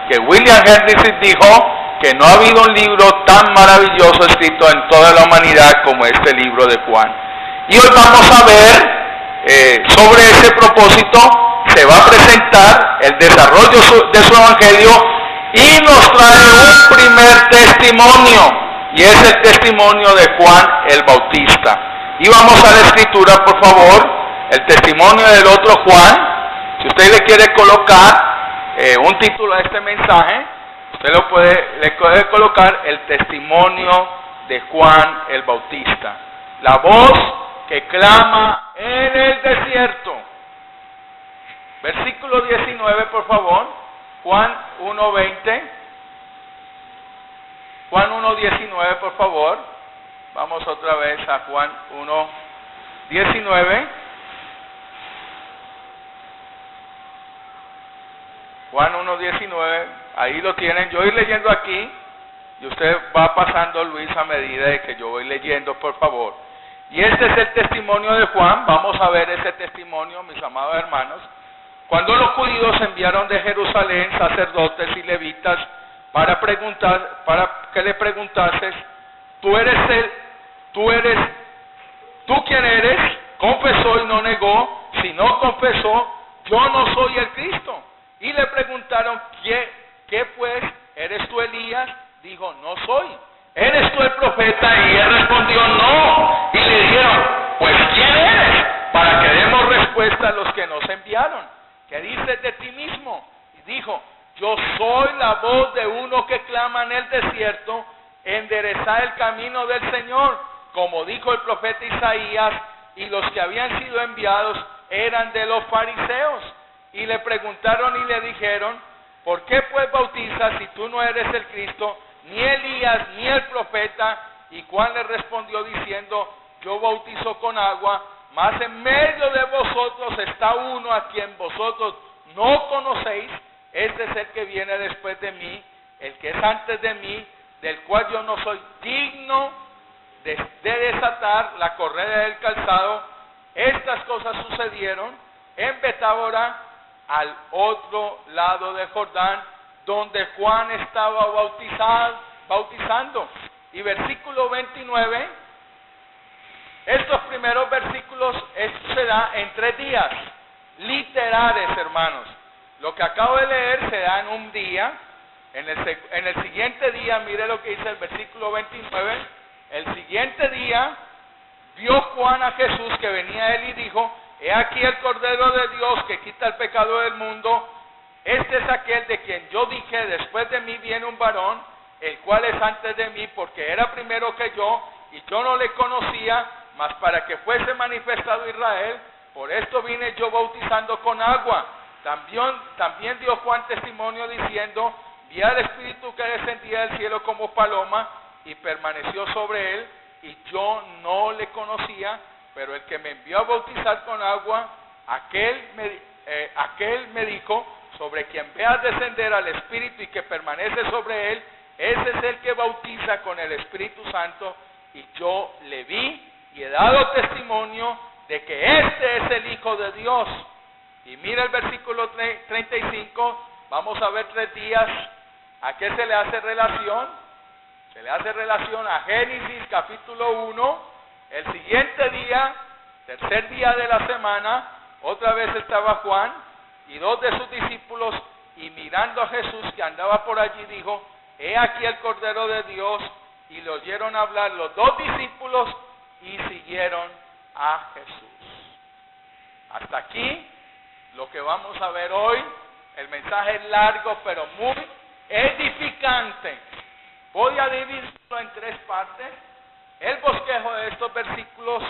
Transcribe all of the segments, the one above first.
que William Hendricks dijo que no ha habido un libro tan maravilloso escrito en toda la humanidad como este libro de Juan. Y hoy vamos a ver sobre ese propósito. Se va a presentar el desarrollo de su evangelio y nos trae un primer testimonio, y es el testimonio de Juan el Bautista. Y vamos a la escritura, por favor, el testimonio del otro Juan. Si usted le quiere colocar un título a este mensaje, usted le puede colocar el testimonio de Juan el Bautista. La voz que clama en el desierto. Versículo 19, por favor. Juan 1:20. Juan 1:19, por favor. Vamos otra vez a Juan 1:19. Juan 1:19, ahí lo tienen. Yo voy leyendo aquí y usted va pasando, Luis, a medida de que yo voy leyendo, por favor. Y este es el testimonio de Juan. Vamos a ver ese testimonio, mis amados hermanos. Cuando los judíos enviaron de Jerusalén sacerdotes y levitas para que le preguntases, ¿tú quién eres? Confesó y no negó. Si no confesó, yo no soy el Cristo. Y le preguntaron, ¿qué pues? ¿Eres tú Elías? Dijo, no soy. ¿Eres tú el profeta? Y él respondió, no. Y le dijeron, pues ¿quién eres? Para que demos respuesta a los que nos enviaron. ¿Qué dices de ti mismo? Y dijo, yo soy la voz de uno que clama en el desierto, enderezad el camino del Señor, como dijo el profeta Isaías. Y los que habían sido enviados eran de los fariseos. Y le preguntaron y le dijeron, ¿por qué pues bautizas si tú no eres el Cristo, ni Elías, ni el profeta? Y Juan le respondió diciendo, yo bautizo con agua, mas en medio de vosotros está uno a quien vosotros no conocéis. Este es el que viene después de mí, el que es antes de mí, del cual yo no soy digno de desatar la correa del calzado. Estas cosas sucedieron en Betábara, al otro lado de Jordán, donde Juan estaba bautizando. Y versículo 29, estos primeros versículos, esto se da en 3 días, literales, hermanos. Lo que acabo de leer se da en un día. En el siguiente día, mire lo que dice el versículo 29, el siguiente día vio Juan a Jesús que venía a él y dijo, he aquí el Cordero de Dios que quita el pecado del mundo. Este es aquel de quien yo dije, después de mí viene un varón, el cual es antes de mí, porque era primero que yo, y yo no le conocía, mas para que fuese manifestado Israel, por esto vine yo bautizando con agua. También dio Juan testimonio diciendo, vi al Espíritu que descendía del cielo como paloma, y permaneció sobre él, y yo no le conocía, pero el que me envió a bautizar con agua, aquel me dijo, sobre quien veas descender al Espíritu y que permanece sobre él, ese es el que bautiza con el Espíritu Santo. Y yo le vi y he dado testimonio de que este es el Hijo de Dios. Y mira el versículo 35, vamos a ver 3 días. ¿A qué se le hace relación? Se le hace relación a Génesis capítulo 1, el siguiente día, tercer día de la semana, otra vez estaba Juan y 2 de sus discípulos, y mirando a Jesús que andaba por allí, dijo, he aquí el Cordero de Dios, y le oyeron hablar los 2 discípulos y siguieron a Jesús. Hasta aquí lo que vamos a ver hoy. El mensaje es largo pero muy edificante. Voy a dividirlo en 3 partes. El bosquejo de estos versículos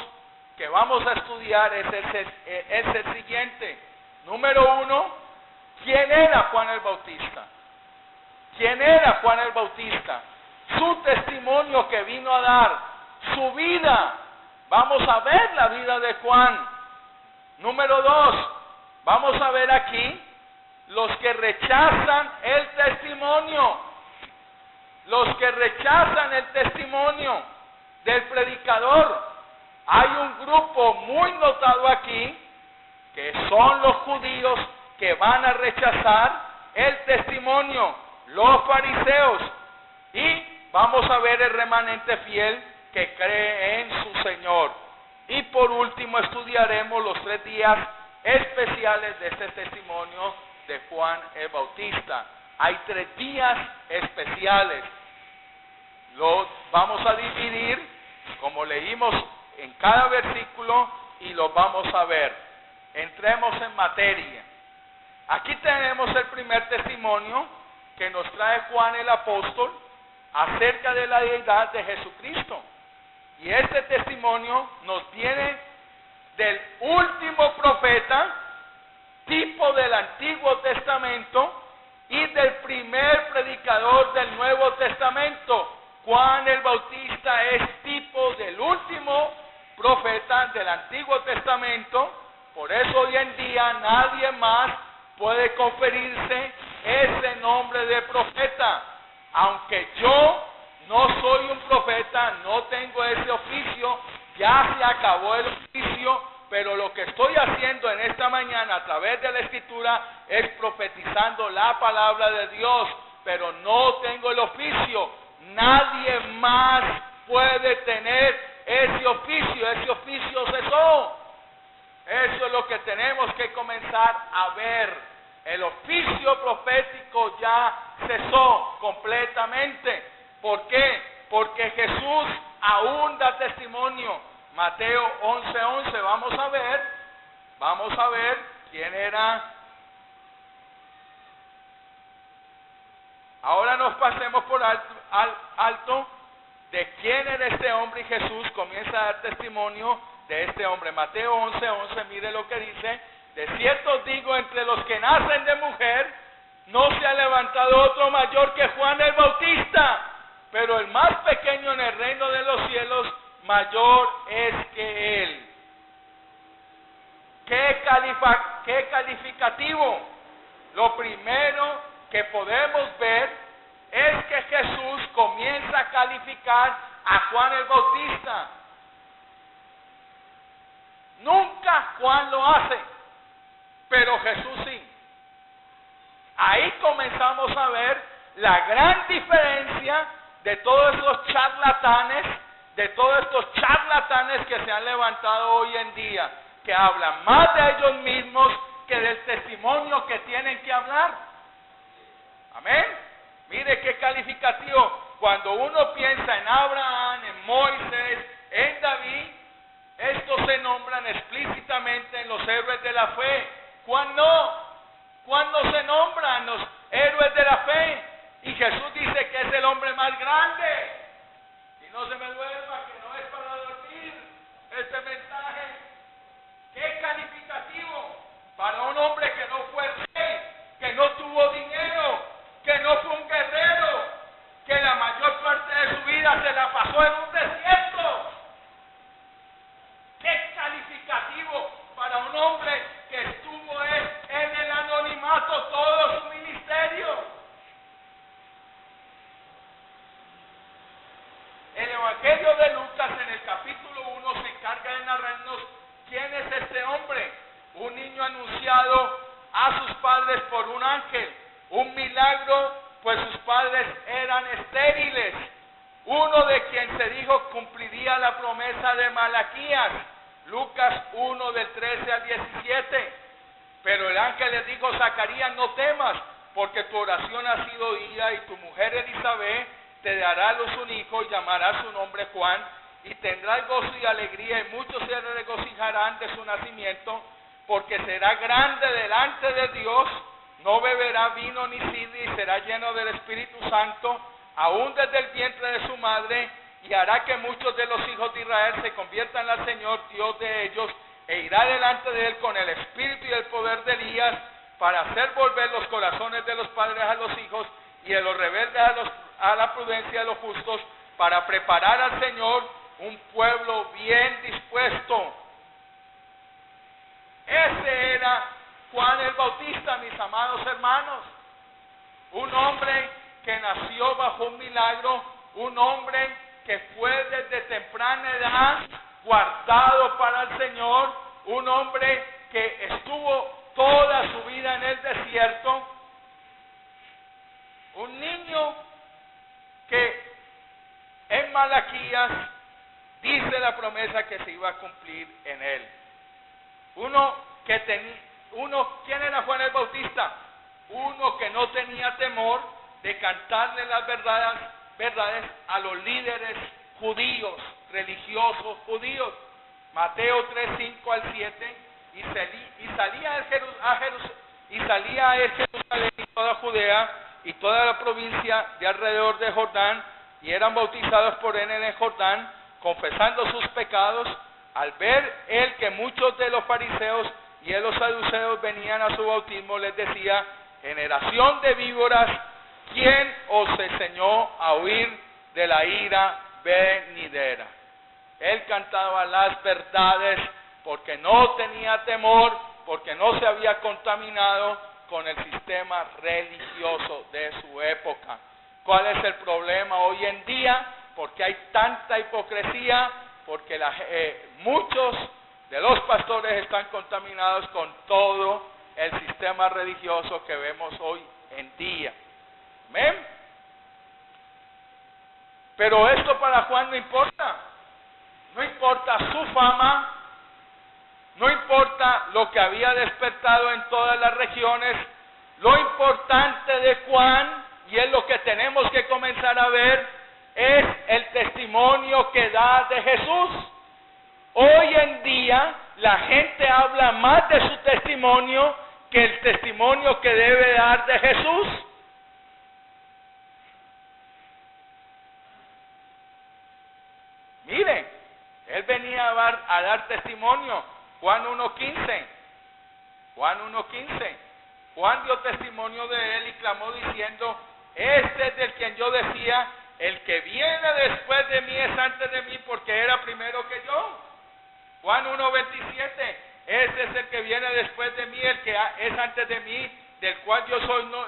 que vamos a estudiar es el siguiente. Número 1, ¿quién era Juan el Bautista? ¿Quién era Juan el Bautista? Su testimonio que vino a dar, su vida. Vamos a ver la vida de Juan. Número 2, vamos a ver aquí los que rechazan el testimonio. Los que rechazan el testimonio del predicador. Hay un grupo muy notado aquí, que son los judíos que van a rechazar el testimonio. los fariseos. Y vamos a ver el remanente fiel que cree en su Señor. Y por último estudiaremos los 3 días especiales de este testimonio de Juan el Bautista. Hay 3 días especiales. Los vamos a dividir, como leímos, en cada versículo y los vamos a ver. Entremos en materia. Aquí tenemos el primer testimonio que nos trae Juan el apóstol acerca de la deidad de Jesucristo. Y este testimonio nos viene del último profeta, tipo del Antiguo Testamento, y del primer predicador del Nuevo Testamento. Juan el Bautista es tipo del último profeta del Antiguo Testamento. Por eso hoy en día nadie más puede conferirse ese nombre de profeta. Aunque yo no soy un profeta, no tengo ese oficio, ya se acabó el oficio, pero lo que estoy haciendo en esta mañana a través de la Escritura es profetizando la palabra de Dios, pero no tengo el oficio. Nadie más puede tener ese oficio cesó. Eso es lo que tenemos que comenzar a ver. El oficio profético ya cesó completamente. ¿Por qué? Porque Jesús aún da testimonio. Mateo 11:11, vamos a ver quién era. Ahora nos pasemos por alto de quién era este hombre, y Jesús comienza a dar testimonio de este hombre. Mateo 11:11, mire lo que dice: de cierto os digo, entre los que nacen de mujer, no se ha levantado otro mayor que Juan el Bautista, pero el más pequeño en el reino de los cielos mayor es que él. ¿Qué calificativo? Lo primero que podemos ver es que Jesús comienza a calificar a Juan el Bautista. Nunca Juan lo hace, pero Jesús sí. Ahí comenzamos a ver la gran diferencia de todos estos charlatanes que se han levantado hoy en día, que hablan más de ellos mismos que del testimonio que tienen que hablar. Amén. Mire qué calificativo. Cuando uno piensa en Abraham, en Moisés, en David, estos se nombran explícitamente en los héroes de la fe. Juan no se nombran los héroes de la fe. Y Jesús dice que es el hombre más grande. Y no se me duerma, que no es para dormir este mensaje. ¡Qué calificativo! Para un hombre que no fue rey, que no tuvo dinero, que no fue un guerrero, que la mayor parte de su vida se la pasó en un desierto. ¡Qué calificativo para un hombre que estuvo en el anonimato todo su ministerio! El Evangelio de Lucas en el capítulo 1 se encarga de narrarnos quién es este hombre. Un niño anunciado a sus padres por un ángel. Un milagro, pues sus padres eran estériles. Uno de quien se dijo cumpliría la promesa de Malaquías. Lucas 1 del 13 al 17. Pero el ángel le dijo: Zacarías, no temas, porque tu oración ha sido oída, y tu mujer Elizabeth te dará a luz un hijo y llamará su nombre Juan, y tendrás gozo y alegría, y muchos se regocijarán de su nacimiento, porque será grande delante de Dios, no beberá vino ni sidra, y será lleno del Espíritu Santo, aún desde el vientre de su madre, y hará que muchos de los hijos de Israel se conviertan al Señor Dios de ellos, e irá delante de él con el espíritu y el poder de Elías, para hacer volver los corazones de los padres a los hijos, y de los rebeldes a la prudencia de los justos, para preparar al Señor un pueblo bien dispuesto. Ese era Juan el Bautista, mis amados hermanos. Un hombre que nació bajo un milagro, un hombre que fue desde temprana edad guardado para el Señor, un hombre que estuvo toda su vida en el desierto, Un niño que en Malaquías dice la promesa que se iba a cumplir en él. ¿Quién era Juan el Bautista? Uno que no tenía temor de cantarle las verdades a los líderes judíos, religiosos judíos. Mateo 3, 5 al 7, y salía a Jerusalén y toda Judea y toda la provincia de alrededor de Jordán, y eran bautizados por él en el Jordán, confesando sus pecados. Al ver él que muchos de los fariseos y de los saduceos venían a su bautismo, les decía: generación de víboras, ¿quién os enseñó a huir de la ira venidera? Él cantaba las verdades porque no tenía temor, porque no se había contaminado con el sistema religioso de su época. ¿Cuál es el problema hoy en día? Porque hay tanta hipocresía, porque muchos de los pastores están contaminados con todo el sistema religioso que vemos hoy en día. ¿Amén? Pero esto para Juan no importa. No importa su fama, no importa lo que había despertado en todas las regiones. Lo importante de Juan, y es lo que tenemos que comenzar a ver, es el testimonio que da de Jesús. Hoy en día la gente habla más de su testimonio que el testimonio que debe dar de Jesús. Miren, él venía a dar testimonio. Juan 1:15. Juan dio testimonio de él y clamó diciendo: este es del quien yo decía, el que viene después de mí es antes de mí, porque era primero que yo. Juan 1:27. Ese es el que viene después de mí, el que es antes de mí, del cual yo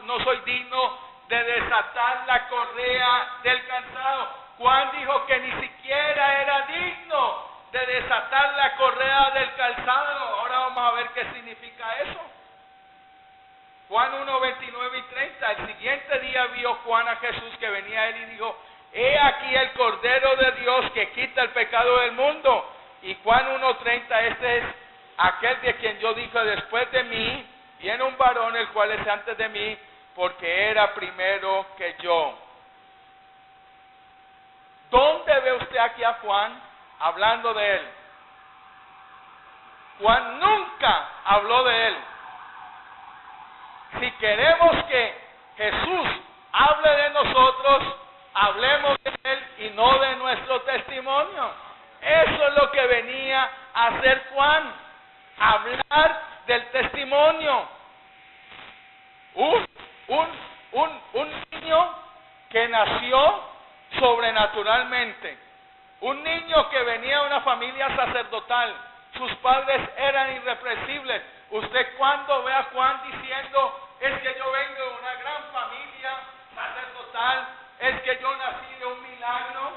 no soy digno de desatar la correa del calzado. Juan dijo que ni siquiera era digno de desatar la correa del calzado. Ahora vamos a ver qué significa eso. Juan 1:29 y 30. El siguiente día vio Juan a Jesús que venía a él y dijo: he aquí el Cordero de Dios que quita el pecado del mundo. Y Juan 1:30, este es aquel de quien yo dije: después de mí viene un varón el cual es antes de mí, porque era primero que yo. ¿Dónde ve usted aquí a Juan hablando de él? Juan nunca habló de él. Si queremos que Jesús hable de nosotros, hablemos de él y no de nuestro testimonio. Eso es lo que venía a hacer Juan, hablar del testimonio. Un niño que nació sobrenaturalmente, un niño que venía de una familia sacerdotal, sus padres eran irreprensibles. Usted cuando ve a Juan diciendo: es que yo vengo de una gran familia sacerdotal, es que yo nací de un milagro,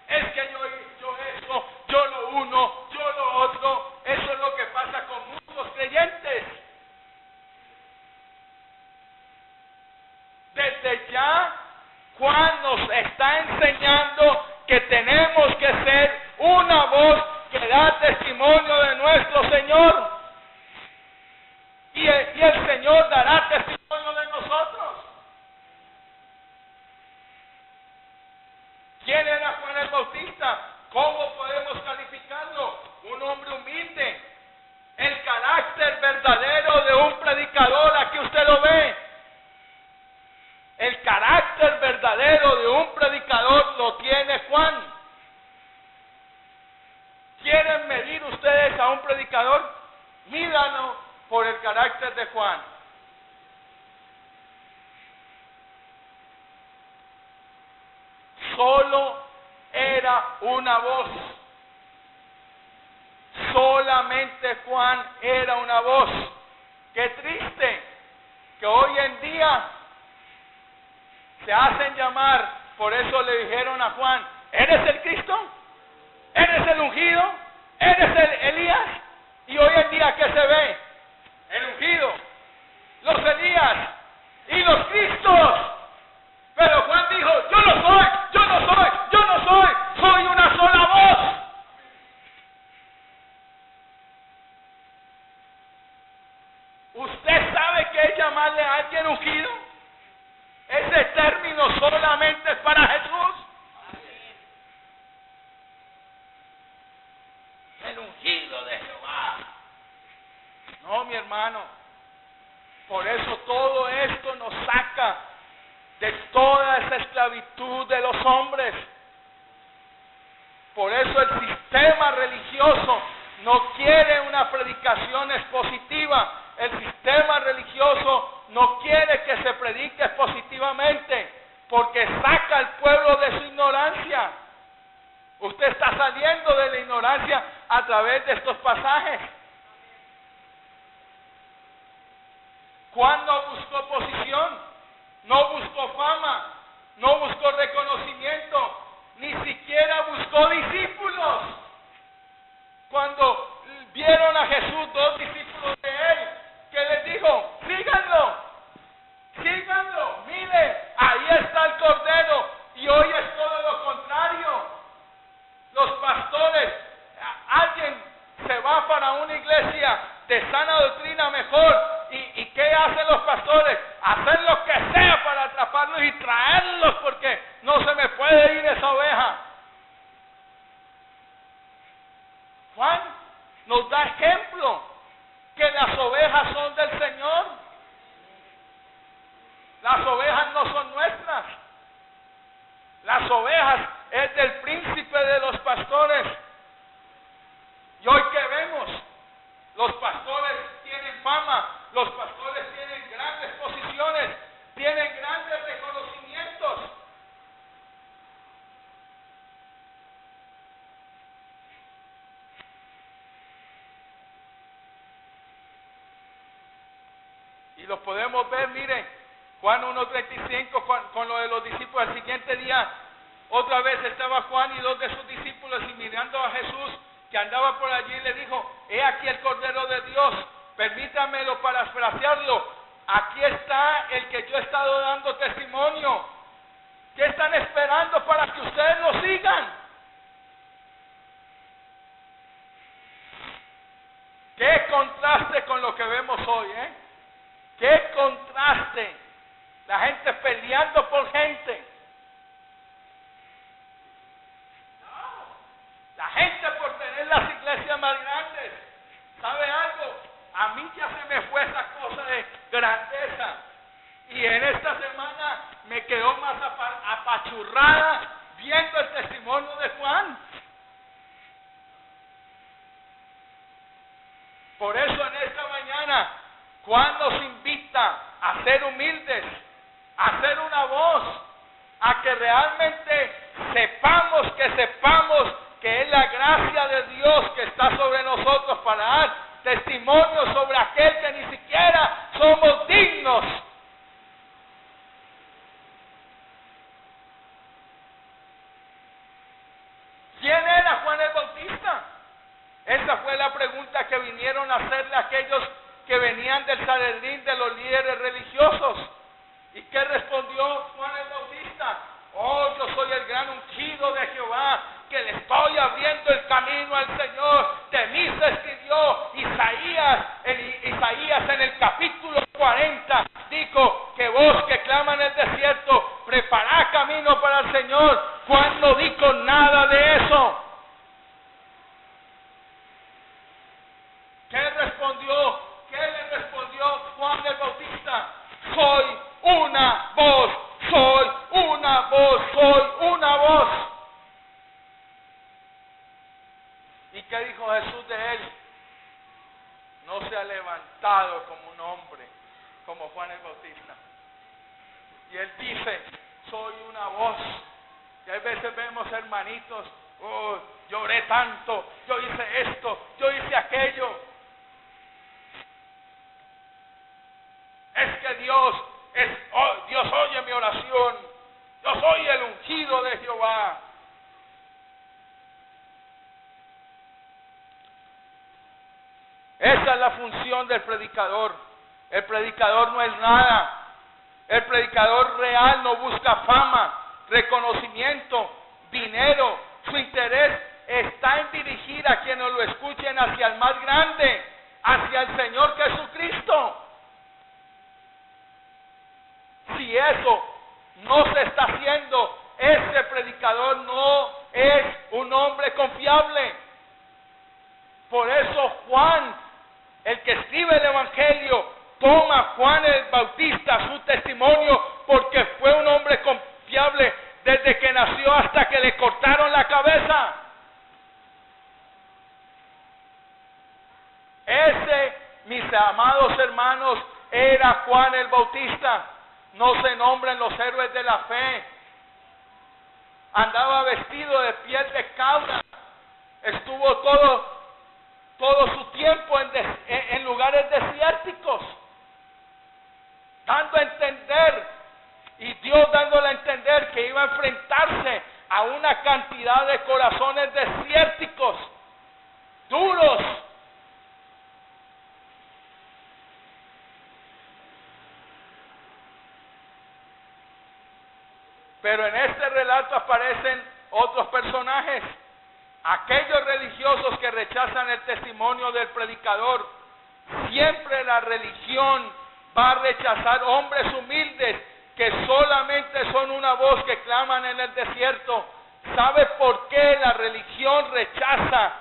es que yo esto, yo lo uno, yo lo otro. Eso es lo que pasa con muchos creyentes. Desde ya Juan nos está enseñando que tenemos que ser una voz que da testimonio de nuestro Señor. Y el Señor dará testimonio de nosotros. ¿Quién era Juan el Bautista? ¿Cómo podemos calificarlo? Un hombre humilde. El carácter verdadero de un predicador, aquí usted lo ve. El carácter verdadero de un predicador lo tiene Juan. ¿Quieren medir ustedes a un predicador? Mídanlo por el carácter de Juan. Solo era una voz. Solamente Juan era una voz. Qué triste que hoy en día se hacen llamar. Por eso le dijeron a Juan: ¿eres el Cristo? ¿Eres el ungido? ¿Eres el Elías? Y hoy en día, ¿qué se ve? El ungido, los Elías y los Cristos. hermano. Por eso todo esto nos saca de toda esa esclavitud de los hombres. Por eso el sistema religioso no quiere una predicación expositiva. El sistema religioso no quiere que se predique expositivamente, porque saca al pueblo de su ignorancia. Usted está saliendo de la ignorancia a través de estos pasajes. Juan no buscó posición, no buscó fama, no buscó reconocimiento, ni siquiera buscó discípulos. Cuando vieron a Jesús, 2 discípulos de él, que les dijo: síganlo, síganlo, mire, ahí está el Cordero. Y hoy es todo lo contrario. Los pastores, alguien se va para una iglesia de sana doctrina mejor, ¿y qué hacen los pastores? Hacer lo que sea para atraparlos y traerlos, porque no se me puede ir esa oveja. Juan nos da ejemplo que las ovejas son del Señor. Las ovejas no son nuestras. Las ovejas es del príncipe de los pastores. Y hoy que vemos, los pastores tienen fama, los pastores tienen grandes posiciones, tienen grandes reconocimientos. Y lo podemos ver, miren, Juan 1:35 con lo de los discípulos. Al siguiente día, otra vez estaba Juan y 2 de sus discípulos, y mirando a Jesús que andaba por allí, le dijo: he aquí el Cordero de Dios. Permítamelo parafrasearlo. Aquí está el que yo he estado dando testimonio. ¿Qué están esperando para que ustedes lo sigan? Qué contraste con lo que vemos hoy, ¿eh? Qué contraste. La gente peleando por gente. La gente por tener las iglesias más grandes. ¿Sabe algo? A mí ya se me fue esa cosa de grandeza. Y en esta semana me quedó más apachurrada viendo el testimonio de Juan. Por eso en esta mañana Juan nos invita a ser humildes, a ser una voz, a que realmente sepamos que es la gracia de Dios que está sobre nosotros para dar testimonio sobre aquel que ni siquiera somos dignos. ¿Quién era Juan el Bautista? Esa fue la pregunta que vinieron a hacerle aquellos que venían del Sanedrín, de los líderes religiosos. ¿Y qué respondió Juan el Bautista? Oh, yo soy el gran ungido de Jehová, que le estoy abriendo el camino al Señor. De mí se escribió Isaías en el capítulo 40. Dijo: que vos que clama en el desierto, preparad camino para el Señor. Juan no dijo nada de eso. ¿Qué le respondió Juan el Bautista? Soy una voz, soy una voz, soy una voz. ¿Y qué dijo Jesús de él? No se ha levantado como un hombre, como Juan el Bautista. Y él dice: soy una voz. Y hay veces vemos hermanitos: oh, lloré tanto, yo hice esto, yo hice aquello. Es que Dios oye mi oración. Yo soy el ungido de Jehová. Esa es la función del predicador. El predicador no es nada. El predicador real no busca fama, reconocimiento, dinero. Su interés está en dirigir a quienes lo escuchen hacia el más grande, hacia el Señor Jesucristo. Si eso no se está haciendo, ese predicador no es un hombre confiable. Por eso Juan El que escribe el Evangelio toma Juan el Bautista su testimonio porque fue un hombre confiable desde que nació hasta que le cortaron la cabeza. Ese, mis amados hermanos, era Juan el Bautista. No se nombran los héroes de la fe. Andaba vestido de piel de cabra. Estuvo todo su tiempo en lugares desérticos, dando a entender, y Dios dándole a entender que iba a enfrentarse a una cantidad de corazones desérticos, duros. Pero en este relato aparecen otros personajes, aquellos religiosos que rechazan el testimonio del predicador. Siempre la religión va a rechazar hombres humildes que solamente son una voz que claman en el desierto. ¿Sabe por qué la religión rechaza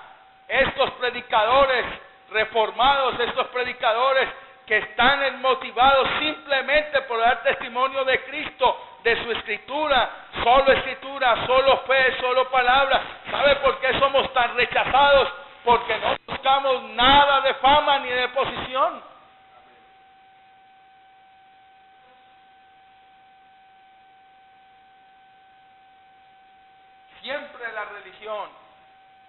estos predicadores reformados, estos predicadores que están motivados simplemente por dar testimonio de Cristo, de su escritura, solo fe, solo palabra? ¿Sabe por qué somos tan rechazados? Porque no buscamos nada de fama ni de posición. Siempre la religión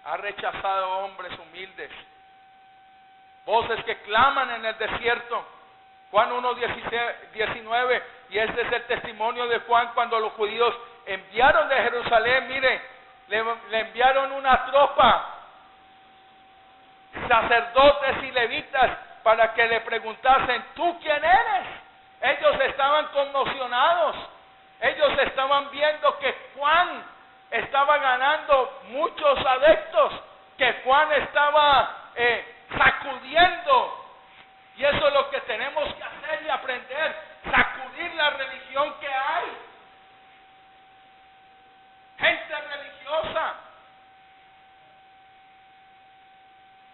ha rechazado hombres humildes, voces que claman en el desierto. Juan 1:19, y este es el testimonio de Juan cuando los judíos enviaron de Jerusalén, mire, le enviaron una tropa, sacerdotes y levitas, para que le preguntasen, ¿tú quién eres? Ellos estaban conmocionados, ellos estaban viendo que Juan estaba ganando muchos adeptos, que Juan estaba sacudiendo. Y eso es lo que tenemos que hacer y aprender, sacudir la religión que hay. Gente religiosa.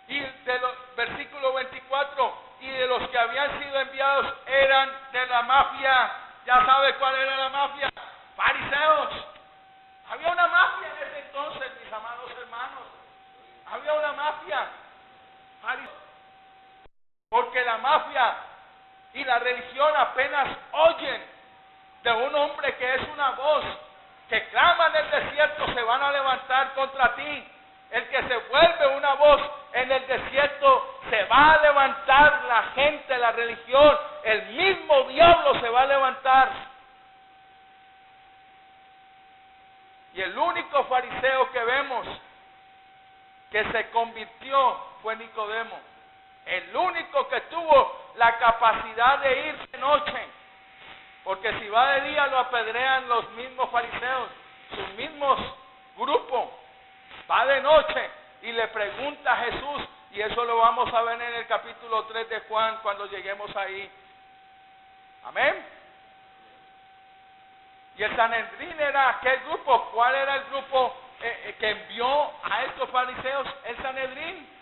Y de los versículo 24, y de los que habían sido enviados eran de la mafia. ¿Ya sabe cuál era la mafia? Fariseos. Había una mafia en ese entonces, mis amados hermanos. Había una mafia. Fariseos. Porque la mafia y la religión apenas oyen de un hombre que es una voz que clama en el desierto, se van a levantar contra ti. El que se vuelve una voz en el desierto, se va a levantar la gente, la religión, el mismo diablo se va a levantar. Y el único fariseo que vemos que se convirtió fue Nicodemo. El único que tuvo la capacidad de ir de noche, porque si va de día lo apedrean los mismos fariseos, sus mismos grupos. Va de noche y le pregunta a Jesús, y eso lo vamos a ver en el capítulo 3 de Juan cuando lleguemos ahí. Amén. Y el Sanedrín era aquel grupo. ¿Cuál era el grupo que envió a estos fariseos? El Sanedrín.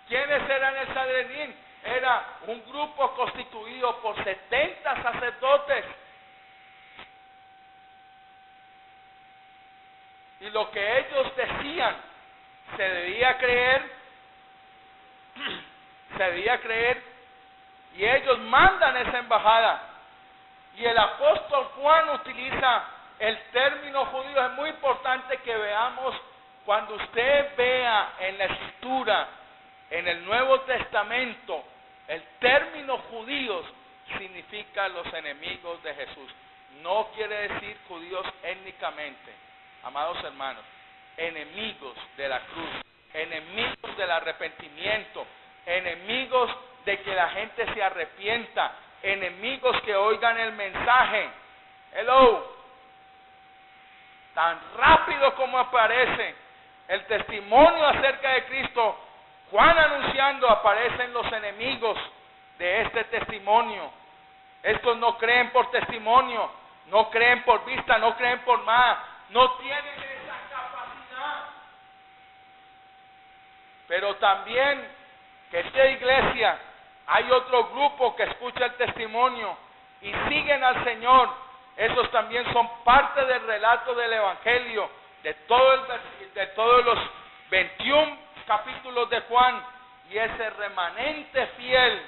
¿Quiénes eran el Sanedrín? Era un grupo constituido por 70 sacerdotes. Y lo que ellos decían se debía creer, y ellos mandan esa embajada. Y el apóstol Juan utiliza el término judío. Es muy importante que veamos, cuando usted vea en la escritura, en el Nuevo Testamento, el término judíos significa los enemigos de Jesús. No quiere decir judíos étnicamente, amados hermanos, enemigos de la cruz, enemigos del arrepentimiento, enemigos de que la gente se arrepienta, enemigos que oigan el mensaje. Hello. Tan rápido como aparece el testimonio acerca de Cristo, Juan anunciando, aparecen los enemigos de este testimonio. Estos no creen por testimonio, no creen por vista, no creen por nada, no tienen esa capacidad. Pero también que esta iglesia hay otro grupo que escucha el testimonio y siguen al Señor. Esos también son parte del relato del Evangelio, de todos los 21 capítulos de Juan, y ese remanente fiel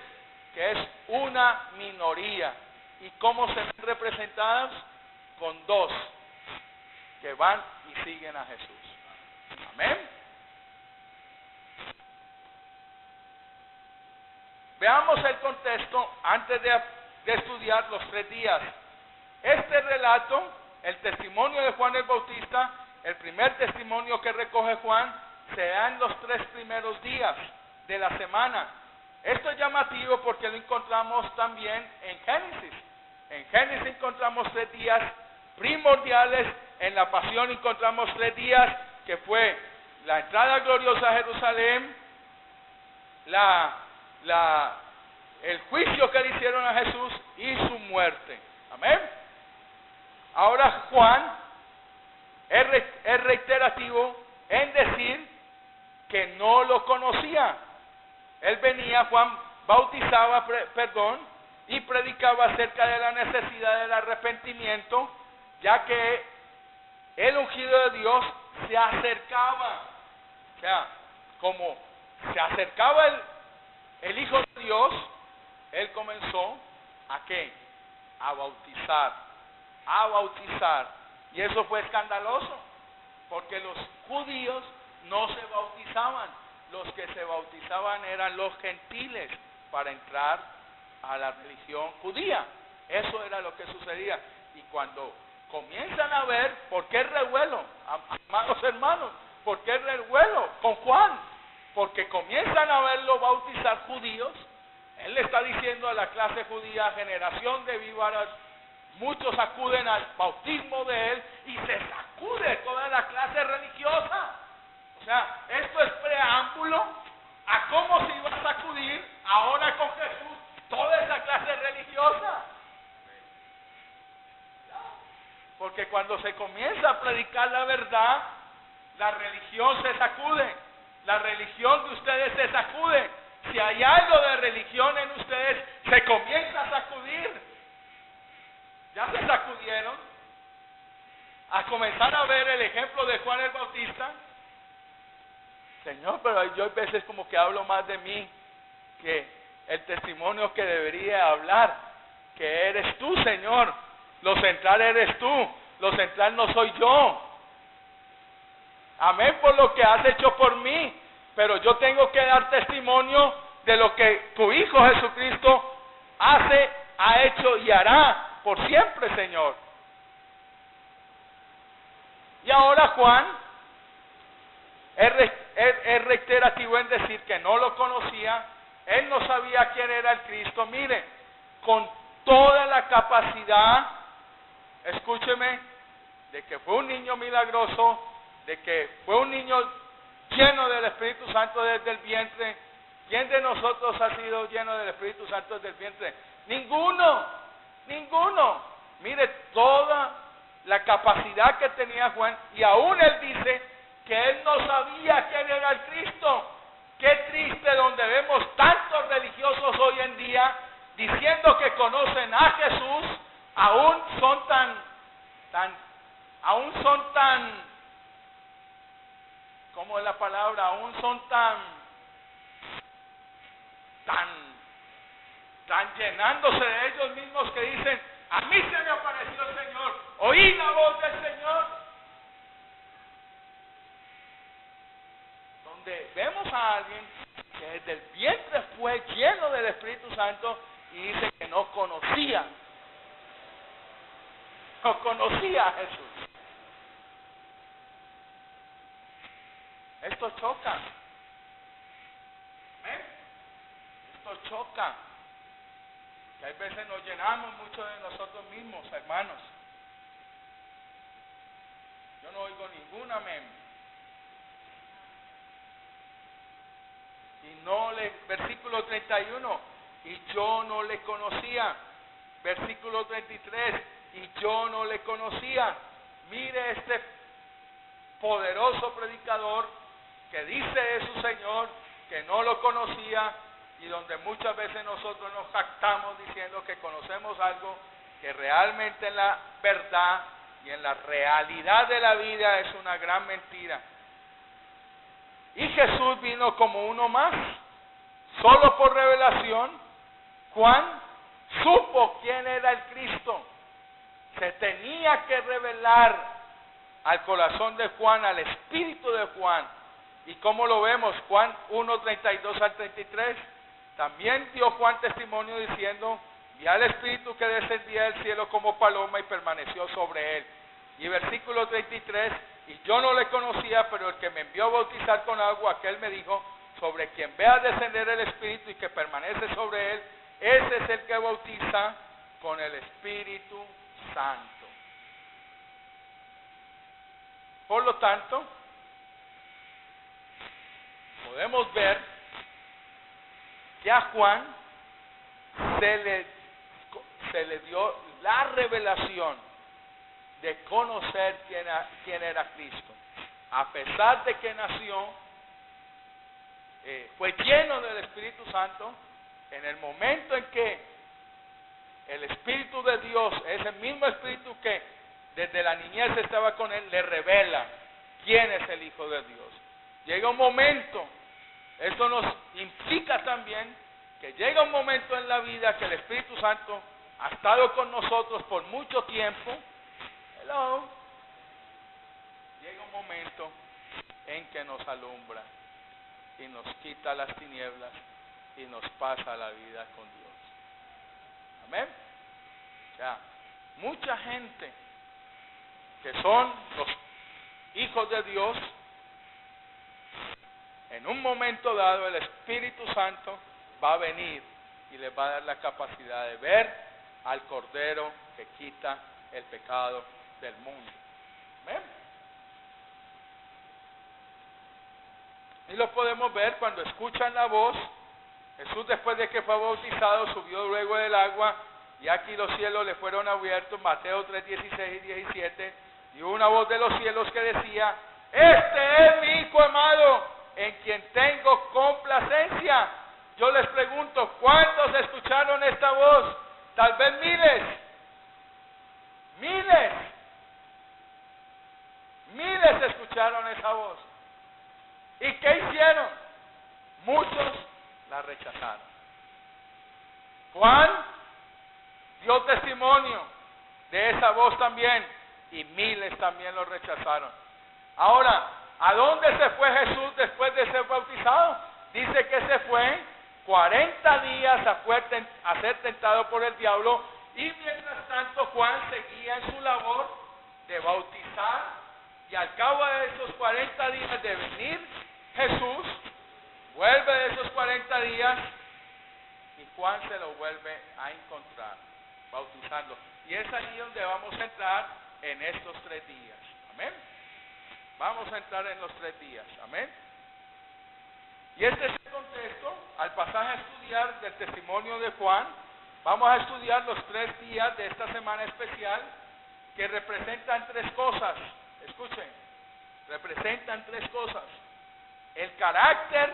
que es una minoría. ¿Y cómo se ven representadas? Con dos que van y siguen a Jesús. Amén. Veamos el contexto antes de estudiar los 3 días. Este relato, el testimonio de Juan el Bautista, el primer testimonio que recoge Juan, se da en los 3 primeros días de la semana. Esto es llamativo porque lo encontramos también en Génesis. En Génesis encontramos 3 días primordiales, en la pasión encontramos 3 días, que fue la entrada gloriosa a Jerusalén, el juicio que le hicieron a Jesús y su muerte. Amén. Ahora Juan es reiterativo en decir que no lo conocía. Él venía, Juan bautizaba, y predicaba acerca de la necesidad del arrepentimiento, ya que el ungido de Dios se acercaba. O sea, como se acercaba el Hijo de Dios, él comenzó ¿a qué? A bautizar. Y eso fue escandaloso, porque los judíos no se bautizaban. Los que se bautizaban eran los gentiles para entrar a la religión judía. Eso era lo que sucedía. Y cuando comienzan a ver, ¿por qué el revuelo? Amados hermanos, ¿por qué el revuelo con Juan? Porque comienzan a verlo bautizar judíos. Él le está diciendo a la clase judía, generación de víboras, muchos acuden al bautismo de él y se sacude toda la clase religiosa. O sea, esto es preámbulo a cómo se iba a sacudir ahora con Jesús toda esa clase religiosa. Porque cuando se comienza a predicar la verdad, la religión se sacude. La religión de ustedes se sacude. Si hay algo de religión en ustedes, se comienza a sacudir. Ya se sacudieron. A comenzar a ver el ejemplo de Juan el Bautista. Señor, pero yo a veces como que hablo más de mí que el testimonio que debería hablar, que eres tú, Señor. Lo central eres tú, lo central no soy yo. Amén por lo que has hecho por mí, pero yo tengo que dar testimonio de lo que tu Hijo Jesucristo hace, ha hecho y hará por siempre, Señor. Y ahora Juan es reiterativo en decir que no lo conocía, él no sabía quién era el Cristo. Mire, con toda la capacidad, escúcheme, de que fue un niño milagroso, de que fue un niño lleno del Espíritu Santo desde el vientre. ¿Quién de nosotros ha sido lleno del Espíritu Santo desde el vientre? Ninguno. Mire toda la capacidad que tenía Juan, y aún él dice que él no sabía quién era el Cristo. Qué triste donde vemos tantos religiosos hoy en día diciendo que conocen a Jesús, aún son tan, ¿cómo es la palabra? Aún son tan llenándose de ellos mismos que dicen, a mí se me apareció el Señor, oí la voz del Señor. Donde vemos a alguien que desde el vientre fue lleno del Espíritu Santo y dice que no conocía a Jesús. Esto choca. Esto choca. Que hay veces nos llenamos mucho de nosotros mismos, hermanos. Yo no oigo ningún amén. Versículo 31, y yo no le conocía. Versículo 33, y yo no le conocía. Mire este poderoso predicador que dice de su Señor que no lo conocía, y donde muchas veces nosotros nos jactamos diciendo que conocemos algo que realmente en la verdad y en la realidad de la vida es una gran mentira. Y Jesús vino como uno más, solo por revelación. Juan supo quién era el Cristo. Se tenía que revelar al corazón de Juan, al espíritu de Juan. ¿Y cómo lo vemos? Juan 1:32 al 33. También dio Juan testimonio diciendo: vi al Espíritu que descendía del cielo como paloma y permaneció sobre él. Y versículo 33, y yo no le conocía, pero el que me envió a bautizar con agua, aquel me dijo: sobre quien vea descender el Espíritu y que permanece sobre él, ese es el que bautiza con el Espíritu Santo. Por lo tanto, podemos ver que a Juan se le dio la revelación de conocer quién era Cristo. A pesar de que nació, fue lleno del Espíritu Santo, en el momento en que el Espíritu de Dios, ese mismo Espíritu que desde la niñez estaba con él, le revela quién es el Hijo de Dios. Llega un momento, esto nos implica también que llega un momento en la vida que el Espíritu Santo ha estado con nosotros por mucho tiempo. Llega un momento en que nos alumbra y nos quita las tinieblas y nos pasa la vida con Dios. Amén. O sea, mucha gente que son los hijos de Dios, en un momento dado el Espíritu Santo va a venir y les va a dar la capacidad de ver al Cordero que quita el pecado del mundo. ¿Amén? Y lo podemos ver cuando escuchan la voz. Jesús, después de que fue bautizado, subió luego del agua, y aquí los cielos le fueron abiertos, Mateo 3:16 y 17, y una voz de los cielos que decía: este es mi Hijo amado, en quien tengo complacencia. Yo les pregunto, ¿cuántos escucharon esta voz? Tal vez miles. Miles escucharon esa voz. ¿Y qué hicieron? Muchos la rechazaron. Juan dio testimonio de esa voz también, y miles también lo rechazaron. Ahora, ¿a dónde se fue Jesús después de ser bautizado? Dice que se fue 40 días a ser tentado por el diablo, y mientras tanto Juan seguía en su labor de bautizar, y al cabo de esos 40 días de venir Jesús, vuelve de esos 40 días y Juan se lo vuelve a encontrar, bautizando. Y es allí donde vamos a entrar en estos 3 días. Amén. Vamos a entrar en los 3 días. Amén. Y este es el contexto al pasaje a estudiar del testimonio de Juan. Vamos a estudiar los 3 días de esta semana especial que representan 3 cosas. Escuchen, representan 3 cosas. El carácter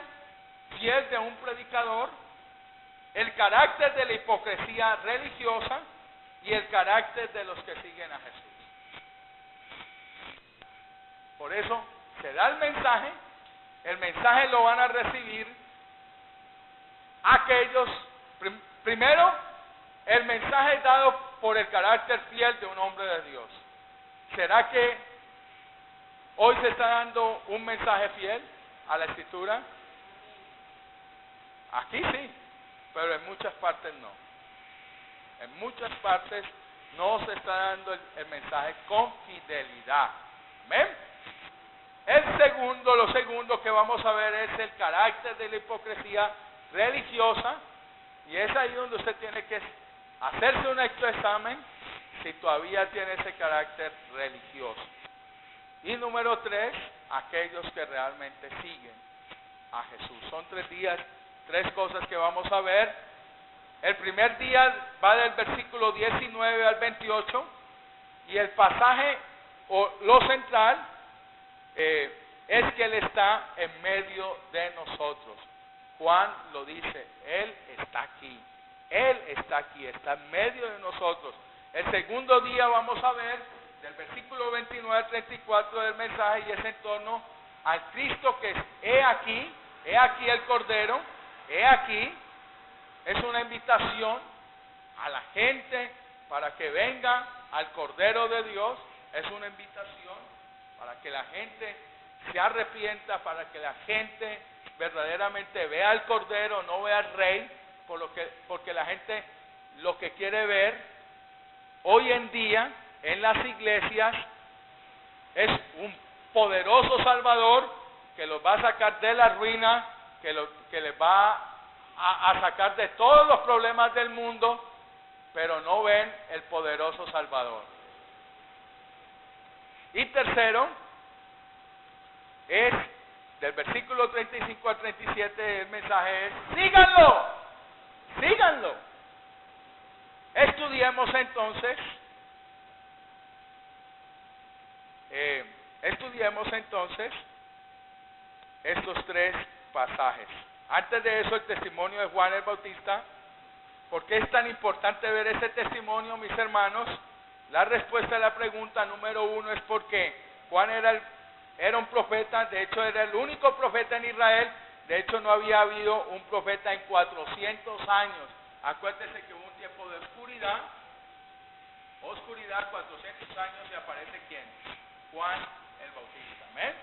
fiel de un predicador, el carácter de la hipocresía religiosa y el carácter de los que siguen a Jesús. Por eso se da el mensaje lo van a recibir aquellos, primero, el mensaje es dado por el carácter fiel de un hombre de Dios. ¿Será que hoy se está dando un mensaje fiel a la Escritura? Aquí sí, pero en muchas partes no. En muchas partes no se está dando el mensaje con fidelidad. ¿Ven? Lo segundo que vamos a ver es el carácter de la hipocresía religiosa, y es ahí donde usted tiene que hacerse un examen si todavía tiene ese carácter religioso. Y número 3, aquellos que realmente siguen a Jesús. Son 3 días, 3 cosas que vamos a ver. El primer día va del versículo 19 al 28, y el pasaje, o lo central, es que Él está en medio de nosotros. Juan lo dice, Él está aquí. Él está aquí, está en medio de nosotros. El segundo día vamos a ver del versículo 29 al 34 del mensaje y es en torno al Cristo que es, he aquí el Cordero, he aquí, es una invitación a la gente para que venga al Cordero de Dios, es una invitación para que la gente se arrepienta, para que la gente verdaderamente vea al Cordero, no vea al Rey, porque la gente lo que quiere ver hoy en día en las iglesias es un poderoso Salvador que los va a sacar de la ruina, que les va a sacar de todos los problemas del mundo, pero no ven el poderoso Salvador. Y tercero, es del versículo 35 al 37, el mensaje es, síganlo, síganlo. Estudiemos entonces estos tres pasajes. Antes de eso, el testimonio de Juan el Bautista. ¿Por qué es tan importante ver ese testimonio, mis hermanos? La respuesta a la pregunta número 1 es porque Juan era un profeta, de hecho era el único profeta en Israel, de hecho no había habido un profeta en 400 años. Acuérdese que hubo un tiempo de oscuridad, 400 años y aparece ¿quién? Juan el Bautista, ¿amén?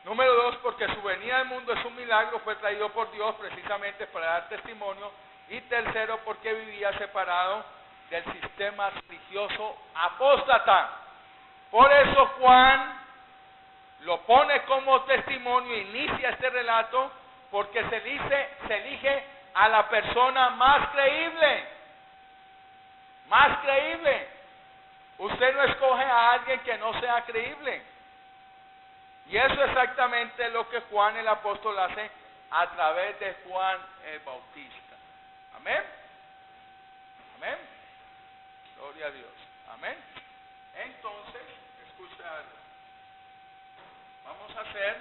Número 2, porque su venida al mundo es un milagro, fue traído por Dios precisamente para dar testimonio. Y tercero, porque vivía separado del sistema religioso apóstata. Por eso Juan lo pone como testimonio, inicia este relato, porque se elige a la persona más creíble. Más creíble. Usted no escoge a alguien que no sea creíble. Y eso es exactamente lo que Juan el apóstol hace a través de Juan el Bautista. Amén. Amén. Gloria a Dios. Amén. Entonces, escuche algo. Vamos a hacer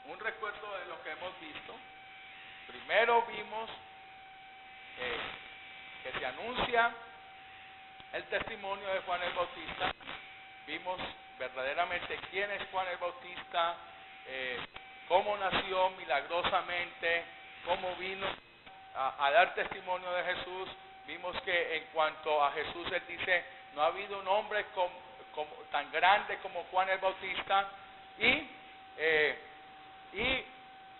un recuerdo de lo que hemos visto. Primero vimos que se anuncia el testimonio de Juan el Bautista. Vimos verdaderamente quién es Juan el Bautista, cómo nació milagrosamente, cómo vino a dar testimonio de Jesús. Vimos que en cuanto a Jesús, él dice, no ha habido un hombre tan grande como Juan el Bautista. Y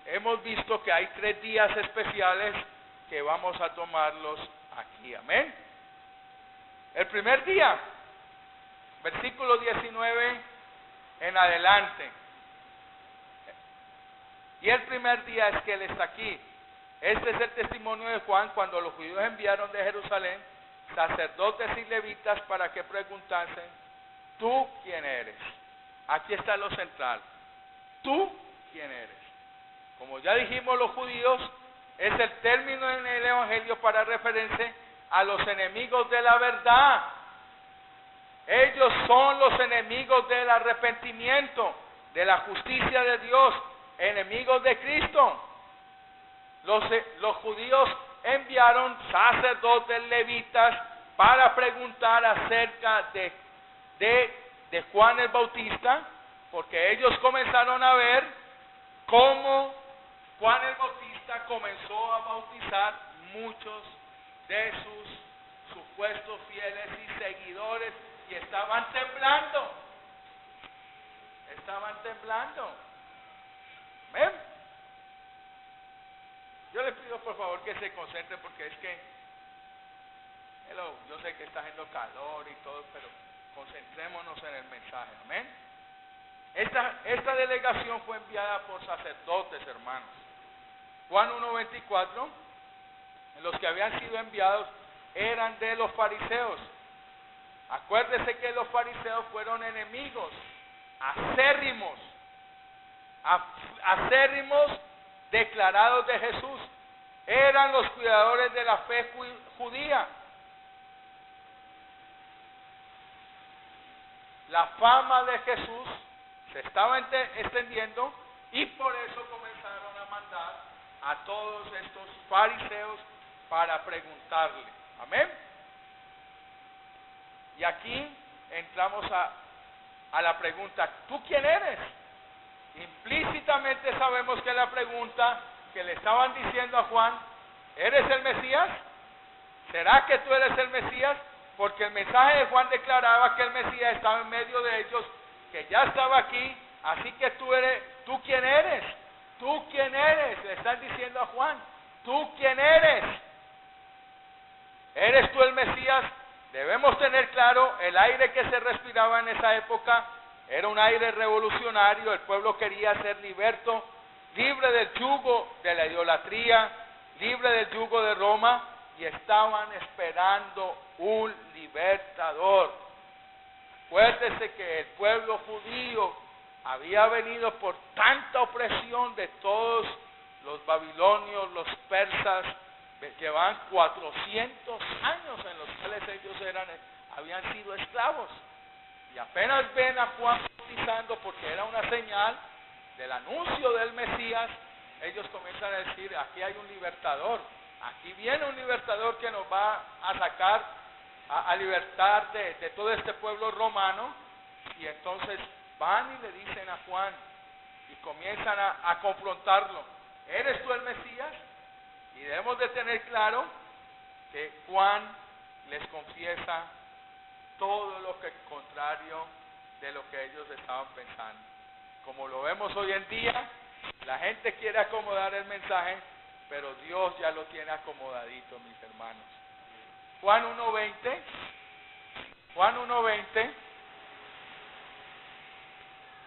hemos visto que hay 3 días especiales que vamos a tomarlos aquí. Amén. El primer día, versículo 19 en adelante. Y el primer día es que Él está aquí. Este es el testimonio de Juan cuando los judíos enviaron de Jerusalén sacerdotes y levitas para que preguntasen, ¿tú quién eres? Aquí está lo central. ¿Tú quién eres? Como ya dijimos, los judíos es el término en el Evangelio para referirse a los enemigos de la verdad. Ellos son los enemigos del arrepentimiento, de la justicia de Dios, enemigos de Cristo. Los judíos enviaron sacerdotes levitas para preguntar acerca de Juan el Bautista, porque ellos comenzaron a ver cómo Juan el Bautista comenzó a bautizar muchos de sus supuestos fieles y seguidores, y estaban temblando. ¿Ven? Yo les pido por favor que se concentren, porque es que yo sé que está haciendo calor y todo, pero concentrémonos en el mensaje. Amén. Esta delegación fue enviada por sacerdotes, hermanos. Juan 1:24, los que habían sido enviados eran de los fariseos. Acuérdese que los fariseos fueron enemigos acérrimos declarados de Jesús. Eran los cuidadores de la fe judía. La fama de Jesús se estaba extendiendo y por eso comenzaron a mandar a todos estos fariseos para preguntarle. Amén. Y aquí entramos a la pregunta, ¿tú quién eres? Implícitamente sabemos que la pregunta que le estaban diciendo a Juan, ¿eres el Mesías? ¿Será que tú eres el Mesías? Porque el mensaje de Juan declaraba que el Mesías estaba en medio de ellos, que ya estaba aquí, así que ¿tú quién eres? ¿Tú quién eres? Le están diciendo a Juan, ¿tú quién eres? ¿Eres tú el Mesías? Debemos tener claro, el aire que se respiraba en esa época era un aire revolucionario. El pueblo quería ser liberto, libre del yugo de la idolatría, libre del yugo de Roma, y estaban esperando un libertador. Acuérdese que el pueblo judío había venido por tanta opresión de todos los babilonios, los persas, llevaban 400 años en los cuales ellos habían sido esclavos. Y apenas ven a Juan bautizando, porque era una señal del anuncio del Mesías, ellos comienzan a decir, aquí hay un libertador, aquí viene un libertador que nos va a sacar, a libertar de todo este pueblo romano. Y entonces van y le dicen a Juan, y comienzan a confrontarlo, ¿eres tú el Mesías? Y debemos de tener claro que Juan les confiesa todo lo que es contrario de lo que ellos estaban pensando. Como lo vemos hoy en día, la gente quiere acomodar el mensaje, pero Dios ya lo tiene acomodadito, mis hermanos. Juan 1:20,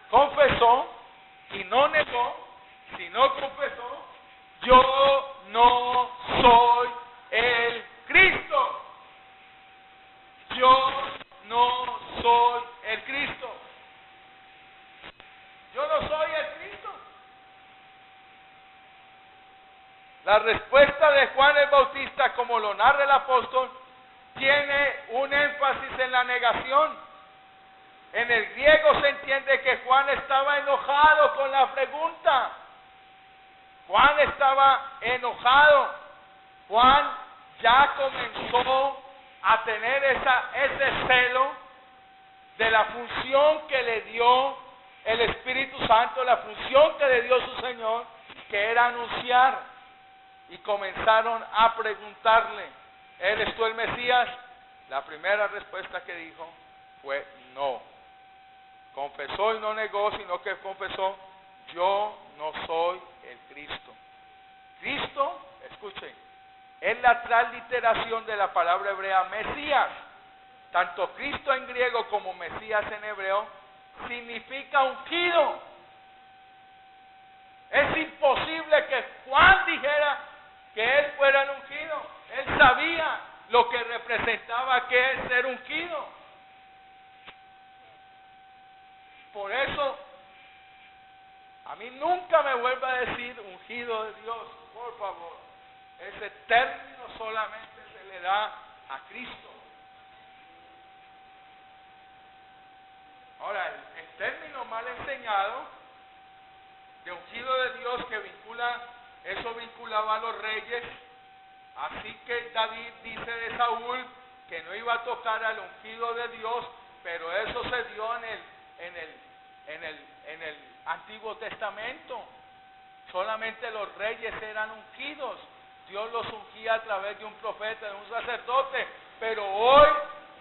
confesó y no negó, sino confesó, yo no soy el Cristo. Yo no soy el Cristo. Yo no soy el Cristo. La respuesta de Juan el Bautista, como lo narra el apóstol, tiene un énfasis en la negación. En el griego se entiende que Juan estaba enojado con la pregunta. Juan estaba enojado. Juan ya comenzó a tener ese celo de la función que le dio el Espíritu Santo, la función que le dio su Señor, que era anunciar. Y comenzaron a preguntarle, ¿eres tú el Mesías? La primera respuesta que dijo fue no. Confesó y no negó, sino que confesó, yo no soy el Cristo. Cristo, escuchen, es la transliteración de la palabra hebrea Mesías. Tanto Cristo en griego como Mesías en hebreo significa ungido. Es imposible que Juan dijera que él fuera el ungido. Él sabía lo que representaba que es ser ungido. Por eso, a mí nunca me vuelva a decir ungido de Dios, por favor. Ese término solamente se le da a Cristo. Ahora, el término mal enseñado de ungido de Dios que vinculaba a los reyes. Así que David dice de Saúl que no iba a tocar al ungido de Dios, pero eso se dio en el Antiguo Testamento. Solamente los reyes eran ungidos. Dios los ungía a través de un profeta, de un sacerdote, pero hoy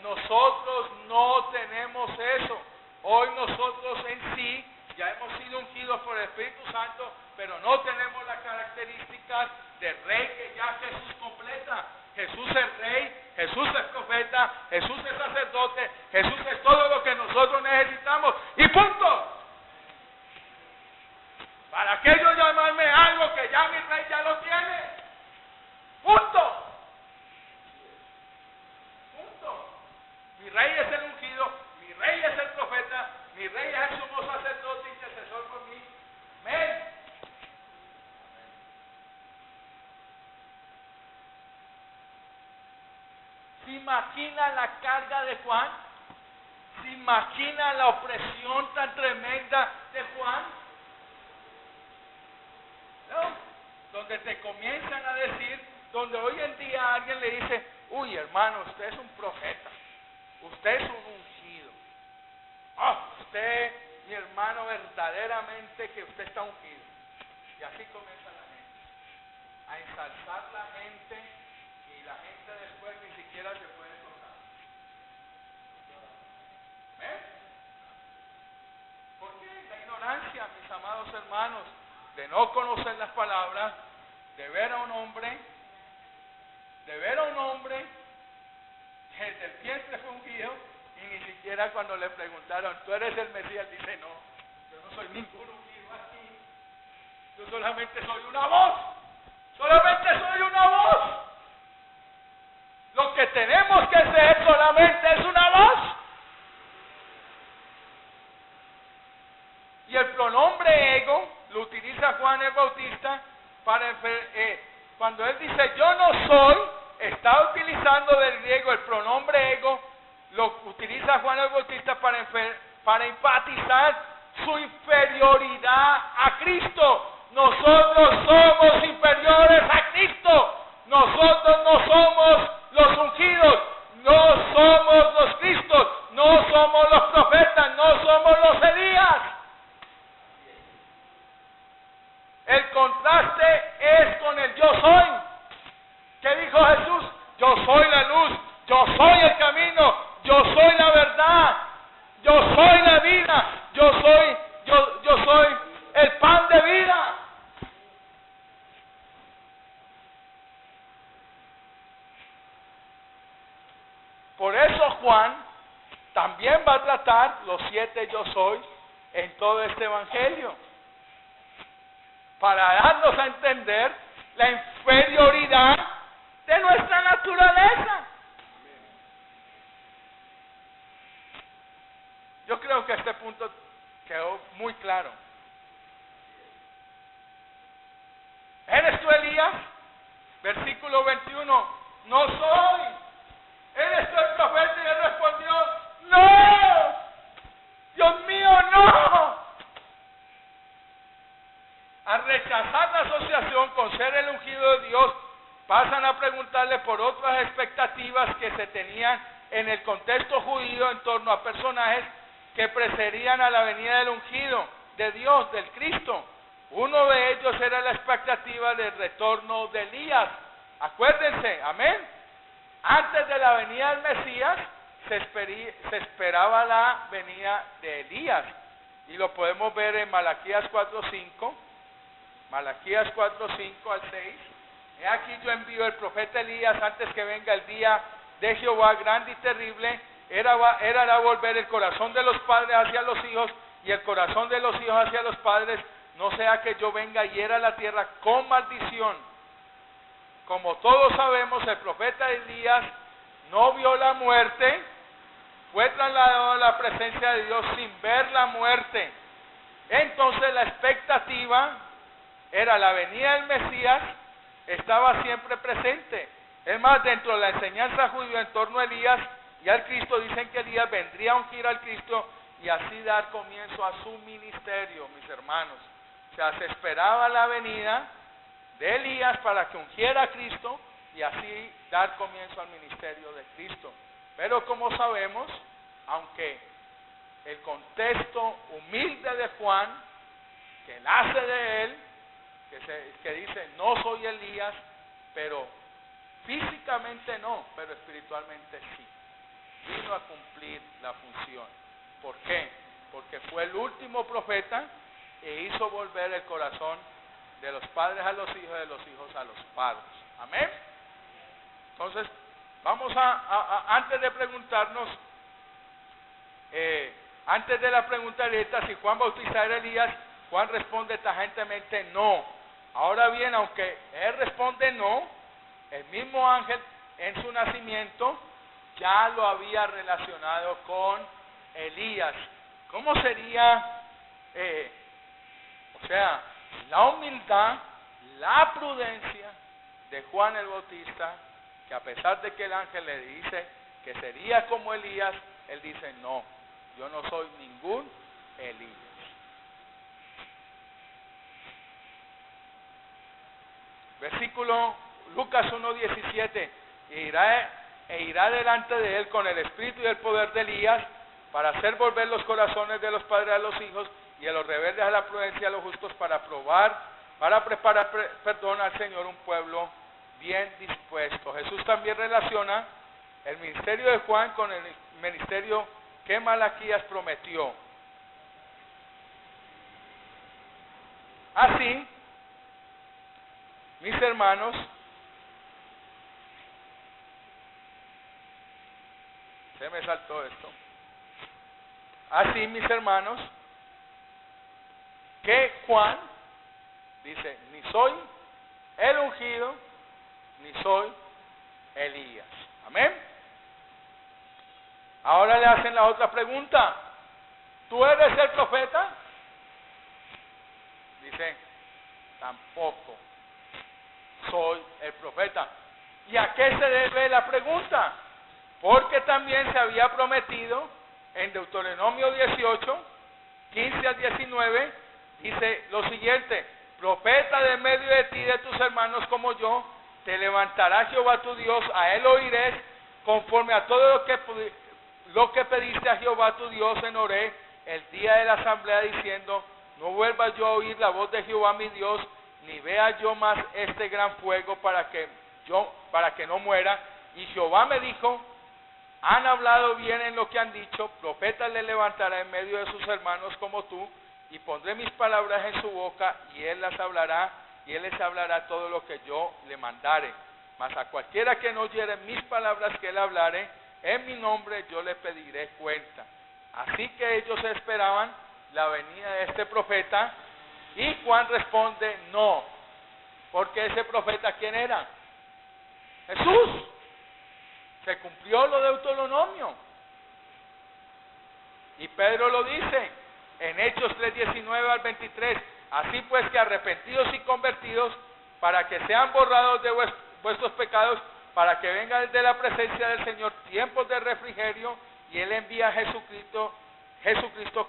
nosotros no tenemos eso. Hoy nosotros en sí ya hemos sido ungidos por el Espíritu Santo, pero no tenemos las características de rey que ya Jesús completa. Jesús es rey, Jesús es profeta, Jesús es sacerdote, Jesús es todo lo que nosotros necesitamos. Y punto. ¿Para qué yo llamarme algo que ya mi rey ya lo tiene? Punto. Punto. Mi rey es el ungido, mi rey es el profeta, mi rey es el sumo sacerdote intercesor por mí. Amén. ¿Se imagina la carga de Juan? ¿Se imagina la opresión tan tremenda de Juan? No. donde te comienzan a decir, donde hoy en día a alguien le dice, uy hermano, usted es un profeta, usted es un ungido, usted, mi hermano, verdaderamente que usted está ungido. Y así comienza la gente, a ensalzar la gente, y la gente después ni siquiera se puede tocar. ¿Ves? ¿Por qué? La ignorancia, mis amados hermanos, de no conocer las palabras, de ver a un hombre que desde el vientre fue ungido, y ni siquiera cuando le preguntaron, ¿tú eres el Mesías? Dice, no, yo no soy ningún ungido aquí, yo solamente soy una voz, solamente soy una voz. Lo que tenemos que ser solamente es una voz. Y el pronombre ego lo utiliza Juan el Bautista para cuando él dice yo no soy, está utilizando del griego el pronombre ego, lo utiliza Juan el Bautista para enfatizar su inferioridad a Cristo. Nosotros somos inferiores a Cristo. Nosotros no somos los ungidos, no somos los Cristos, no somos los profetas, no somos los Elías. El contraste es con el yo soy. ¿Qué dijo Jesús? Yo soy la luz, yo soy el camino, yo soy la verdad, yo soy la vida, yo soy el pan de vida. Por eso Juan también va a tratar los 7 yo soy en todo este evangelio, para darnos a entender la inferioridad de nuestra naturaleza. Yo creo que este punto quedó muy claro. ¿Eres tú Elías? Versículo 21, no soy. ¿Eres tú el profeta? Y él respondió, no, Dios mío, no. Al rechazar la asociación con ser el ungido de Dios, pasan a preguntarle por otras expectativas que se tenían en el contexto judío en torno a personajes que precedían a la venida del ungido de Dios, del Cristo. Uno de ellos era la expectativa del retorno de Elías. Acuérdense, amén. Antes de la venida del Mesías se esperaba la venida de Elías. Y lo podemos ver en Malaquías 4:5. Malaquías 4:5 al 6. He aquí yo envío el profeta Elías antes que venga el día de Jehová grande y terrible. Era volver el corazón de los padres hacia los hijos y el corazón de los hijos hacia los padres, no sea que yo venga y hiera la tierra con maldición. Como todos sabemos, el profeta Elías no vio la muerte, fue trasladado a la presencia de Dios sin ver la muerte. Entonces la expectativa era la venida del Mesías, estaba siempre presente. Es más, dentro de la enseñanza judía en torno a Elías y al Cristo, dicen que Elías vendría a ungir al Cristo y así dar comienzo a su ministerio, mis hermanos. O sea, se esperaba la venida de Elías para que ungiera a Cristo y así dar comienzo al ministerio de Cristo. Pero como sabemos, aunque el contexto humilde de Juan, que nace de él, que dice, no soy Elías, pero físicamente no, pero espiritualmente sí. Vino a cumplir la función. ¿Por qué? Porque fue el último profeta e hizo volver el corazón de los padres a los hijos, de los hijos a los padres. Amén. Entonces, vamos antes de preguntarnos, antes de la pregunta directa, si Juan Bautista era Elías, Juan responde tajantemente no. Ahora bien, aunque él responde no, el mismo ángel en su nacimiento ya lo había relacionado con Elías. ¿Cómo sería, la humildad, la prudencia de Juan el Bautista, que a pesar de que el ángel le dice que sería como Elías, él dice no, yo no soy ningún Elías. Versículo Lucas 1:17, e irá delante de él con el espíritu y el poder de Elías, para hacer volver los corazones de los padres a los hijos, y a los rebeldes a la prudencia, y a los justos, para preparar perdón al Señor, un pueblo bien dispuesto. Jesús también relaciona el ministerio de Juan con el ministerio que Malaquías prometió. Así, mis hermanos, se me saltó esto. Así, mis hermanos, que Juan dice, ni soy el ungido, ni soy Elías. Amén. Ahora le hacen la otra pregunta. ¿Tú eres el profeta? Dice, tampoco soy el profeta. ¿Y a qué se debe la pregunta? Porque también se había prometido en Deuteronomio 18, 15 al 19, dice lo siguiente: profeta de medio de ti y de tus hermanos como yo, te levantará Jehová tu Dios, a él oirás conforme a todo lo que pediste a Jehová tu Dios en Horeb el día de la asamblea, diciendo, no vuelva yo a oír la voz de Jehová mi Dios, ni vea yo más este gran fuego para que no muera. Y Jehová me dijo, han hablado bien en lo que han dicho, profeta le levantará en medio de sus hermanos como tú, y pondré mis palabras en su boca, y él les hablará todo lo que yo le mandare. Mas a cualquiera que no oyere mis palabras que él hablare, en mi nombre yo le pediré cuenta. Así que ellos esperaban la venida de este profeta, y Juan responde, no, porque ese profeta, ¿quién era? Jesús. Se cumplió lo de Deuteronomio. Y Pedro lo dice en Hechos 3:19 al 23, así pues que arrepentidos y convertidos, para que sean borrados de vuestros pecados, para que venga desde la presencia del Señor tiempos de refrigerio, y Él envía a Jesucristo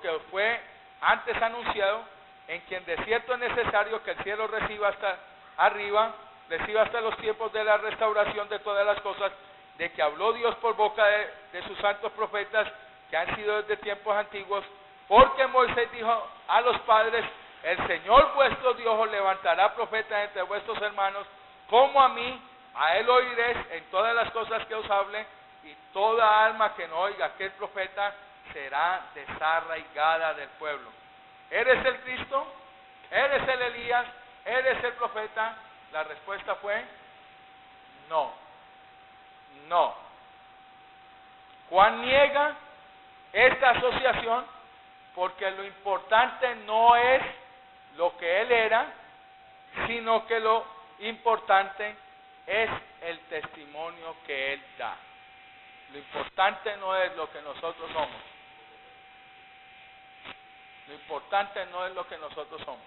que fue antes anunciado, en quien de cierto es necesario que el cielo reciba hasta los tiempos de la restauración de todas las cosas, de que habló Dios por boca de sus santos profetas, que han sido desde tiempos antiguos, porque Moisés dijo a los padres, el Señor vuestro Dios os levantará profetas entre vuestros hermanos, como a mí, a él oiréis en todas las cosas que os hable, y toda alma que no oiga aquel profeta será desarraigada del pueblo. ¿Eres el Cristo? ¿Eres el Elías? ¿Eres el profeta? La respuesta fue no. No. Juan niega esta asociación porque lo importante no es lo que él era, sino que lo importante es el testimonio que él da. Lo importante no es lo que nosotros somos. Lo importante no es lo que nosotros somos.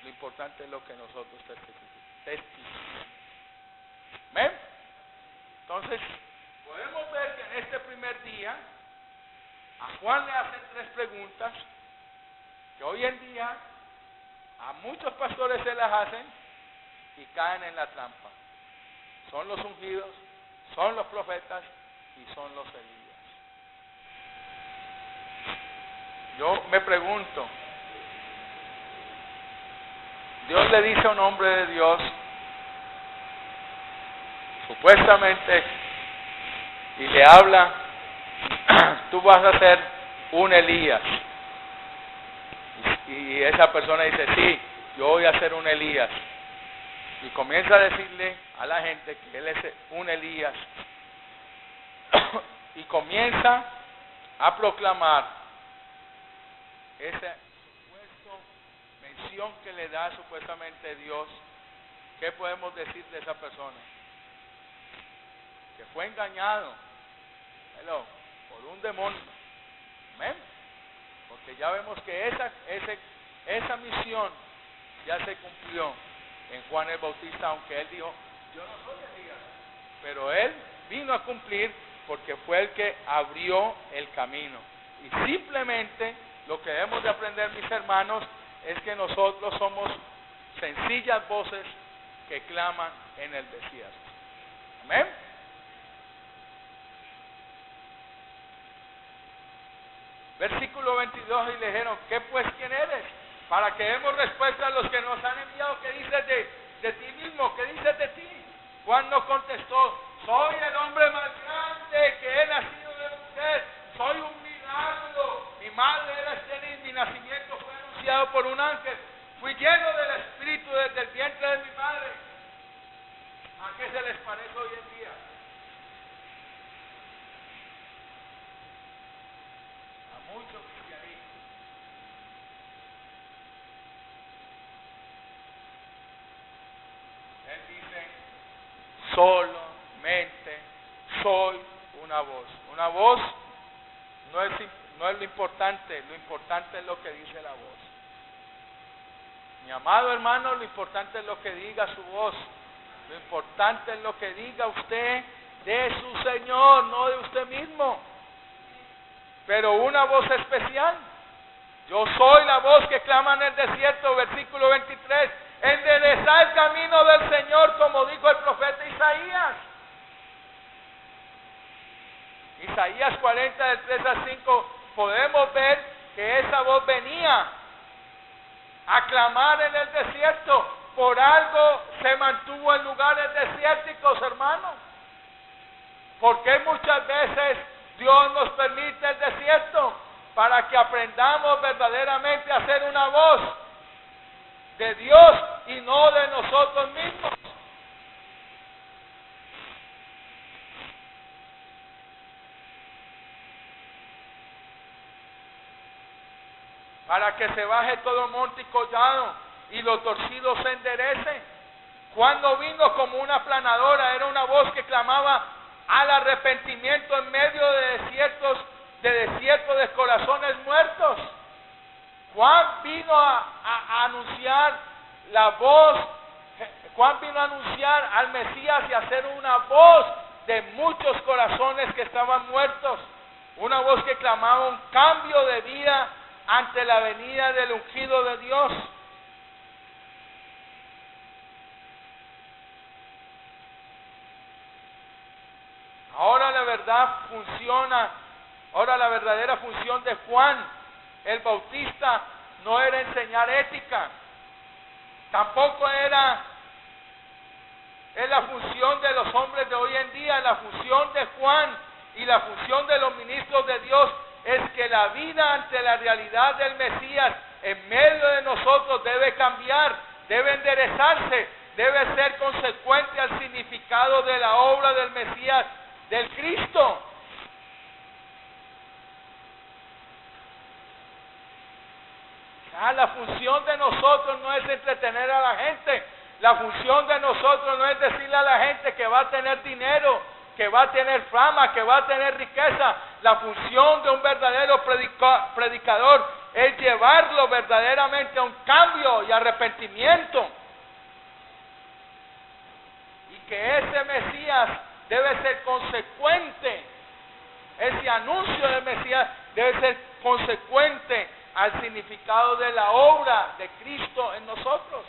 Lo importante es lo que nosotros testificamos. ¿Ven? Entonces, podemos ver que en este primer día a Juan le hacen tres preguntas que hoy en día a muchos pastores se las hacen y caen en la trampa. Son los ungidos, son los profetas y son los Elías. Yo me pregunto, Dios le dice a un hombre de Dios, supuestamente, y le habla, tú vas a ser un Elías. Y esa persona dice, sí, yo voy a ser un Elías. Y comienza a decirle a la gente que él es un Elías. Y comienza a proclamar esa supuesta mención que le da supuestamente Dios. ¿Qué podemos decir de esa persona? Que fue engañado por un demonio. ¿Amén? Porque ya vemos que esa misión ya se cumplió en Juan el Bautista, aunque él dijo, yo no soy Elías, pero él vino a cumplir porque fue el que abrió el camino. Y simplemente lo que debemos de aprender, mis hermanos, es que nosotros somos sencillas voces que claman en el desierto. Amén. Versículo 22, y le dijeron, ¿qué pues quién eres? Para que demos respuesta a los que nos han enviado. ¿Qué dices de ti mismo? ¿Qué dices de ti? Juan no contestó, soy el hombre más grande que he nacido de mujer, soy un milagro, mi madre era estéril, mi nacimiento fue anunciado por un ángel, fui lleno del Espíritu desde el vientre de mi madre. ¿A qué se les parece hoy en día? A muchos cristianistas. Él dice, solamente soy una voz. Una voz no es lo importante es lo que dice la voz. Mi amado hermano, lo importante es lo que diga su voz. Lo importante es lo que diga usted de su Señor, no de usted mismo. Pero una voz especial. Yo soy la voz que clama en el desierto, versículo 23. Enderezad el camino del Señor, como dijo el profeta Isaías. Isaías 40, del 3 al 5, podemos ver que esa voz venía a clamar en el desierto. Por algo se mantuvo en lugares desérticos, hermanos. Porque muchas veces Dios nos permite el desierto para que aprendamos verdaderamente a ser una voz de Dios y no de nosotros mismos. Para que se baje todo monte y collado y los torcidos se enderecen. Cuando vino como una aplanadora, era una voz que clamaba al arrepentimiento en medio de desiertos de corazones muertos. Juan vino a anunciar la voz, Juan vino a anunciar al Mesías y a hacer una voz de muchos corazones que estaban muertos. Una voz que clamaba un cambio de vida ante la venida del ungido de Dios. Ahora la verdadera función de Juan el Bautista no era enseñar ética, tampoco es la función de los hombres de hoy en día. La función de Juan y la función de los ministros de Dios es que la vida ante la realidad del Mesías en medio de nosotros debe cambiar, debe enderezarse, debe ser consecuente al significado de la obra del Mesías, del Cristo. La función de nosotros no es entretener a la gente. La función de nosotros no es decirle a la gente que va a tener dinero, que va a tener fama, que va a tener riqueza. La función de un verdadero predicador es llevarlo verdaderamente a un cambio y arrepentimiento. Y que ese Mesías debe ser consecuente. Ese anuncio del Mesías debe ser consecuente al significado de la obra de Cristo en nosotros.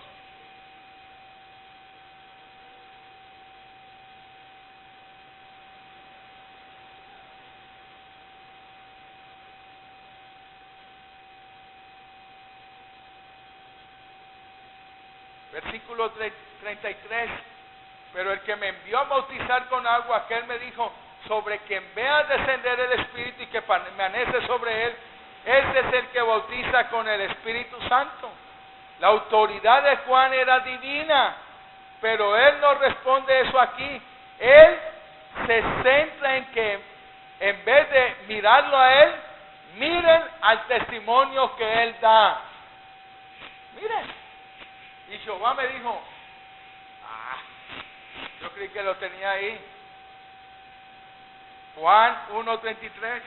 Versículo 33. Pero el que me envió a bautizar con agua, aquel me dijo, sobre quien vea descender el Espíritu y que permanece sobre él, ese es el que bautiza con el Espíritu Santo. La autoridad de Juan era divina, pero él no responde eso aquí. Él se centra en que en vez de mirarlo a él, miren al testimonio que él da. Miren. Y Jehová me dijo, yo creí que lo tenía ahí. Juan 1:33.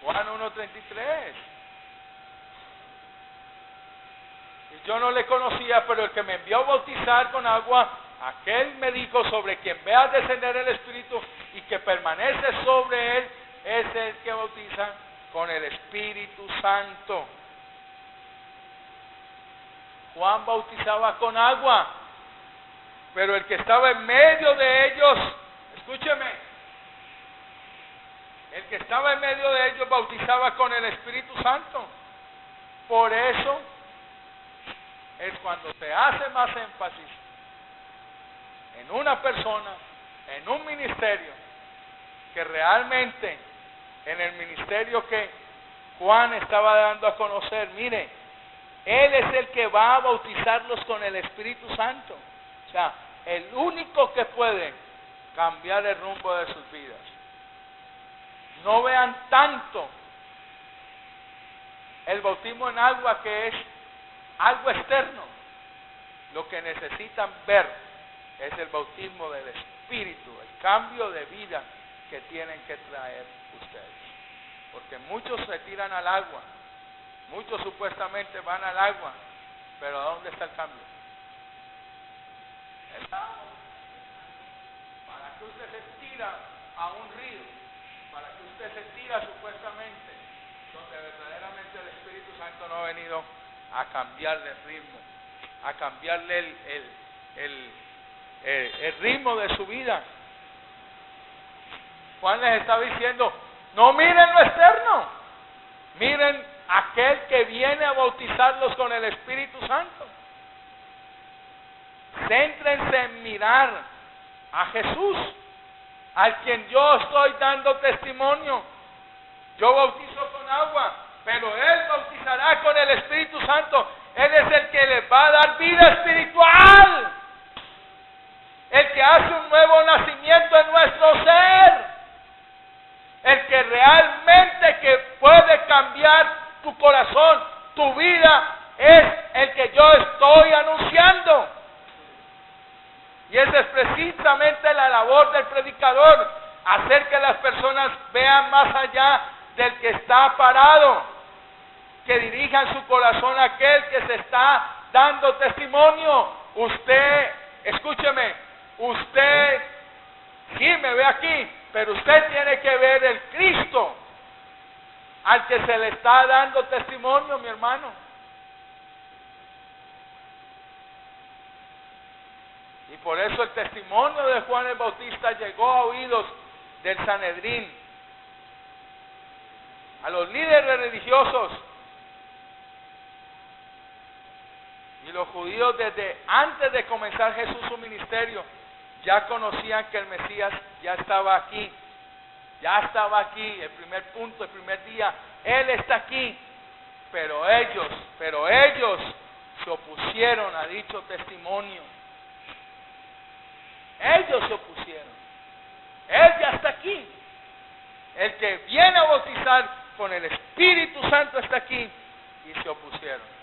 Juan 1:33. Y yo no le conocía, pero el que me envió a bautizar con agua, aquel me dijo, sobre quien vea descender el Espíritu y que permanece sobre él, es el que bautiza con el Espíritu Santo. Juan bautizaba con agua, pero el que estaba en medio de ellos, escúcheme, el que estaba en medio de ellos bautizaba con el Espíritu Santo. Por eso es cuando se hace más énfasis en una persona, en un ministerio, que realmente en el ministerio que Juan estaba dando a conocer, mire, Él es el que va a bautizarlos con el Espíritu Santo. O sea, el único que puede cambiar el rumbo de sus vidas. No vean tanto el bautismo en agua, que es algo externo. Lo que necesitan ver es el bautismo del Espíritu, el cambio de vida que tienen que traer ustedes. Porque muchos se tiran al agua, muchos supuestamente van al agua, pero ¿dónde está el cambio? El agua. ¿Para qué usted se tira a un río? ¿Para qué usted se tira supuestamente donde verdaderamente el Espíritu Santo no ha venido a cambiarle el ritmo, a cambiarle el ritmo de su vida? Juan les está diciendo, no miren lo externo, miren aquel que viene a bautizarlos con el Espíritu Santo. Céntrense en mirar a Jesús, al quien yo estoy dando testimonio. Yo bautizo con agua, pero Él bautizará con el Espíritu Santo. Él es el que les va a dar vida espiritual, el que hace un nuevo nacimiento en nuestro ser, el que realmente que puede cambiar tu corazón, tu vida, es el que yo estoy anunciando. Y esa es precisamente la labor del predicador, hacer que las personas vean más allá del que está parado, que dirijan su corazón a aquel que se está dando testimonio. Usted, escúcheme, usted sí me ve aquí, pero usted tiene que ver el Cristo al que se le está dando testimonio, mi hermano. Y por eso el testimonio de Juan el Bautista llegó a oídos del Sanedrín, a los líderes religiosos. Y los judíos, desde antes de comenzar Jesús su ministerio, ya conocían que el Mesías ya estaba aquí. Ya estaba aquí, el primer punto, el primer día, Él está aquí. Pero ellos se opusieron a dicho testimonio. Ellos se opusieron. Él ya está aquí. El que viene a bautizar con el Espíritu Santo está aquí. Y se opusieron.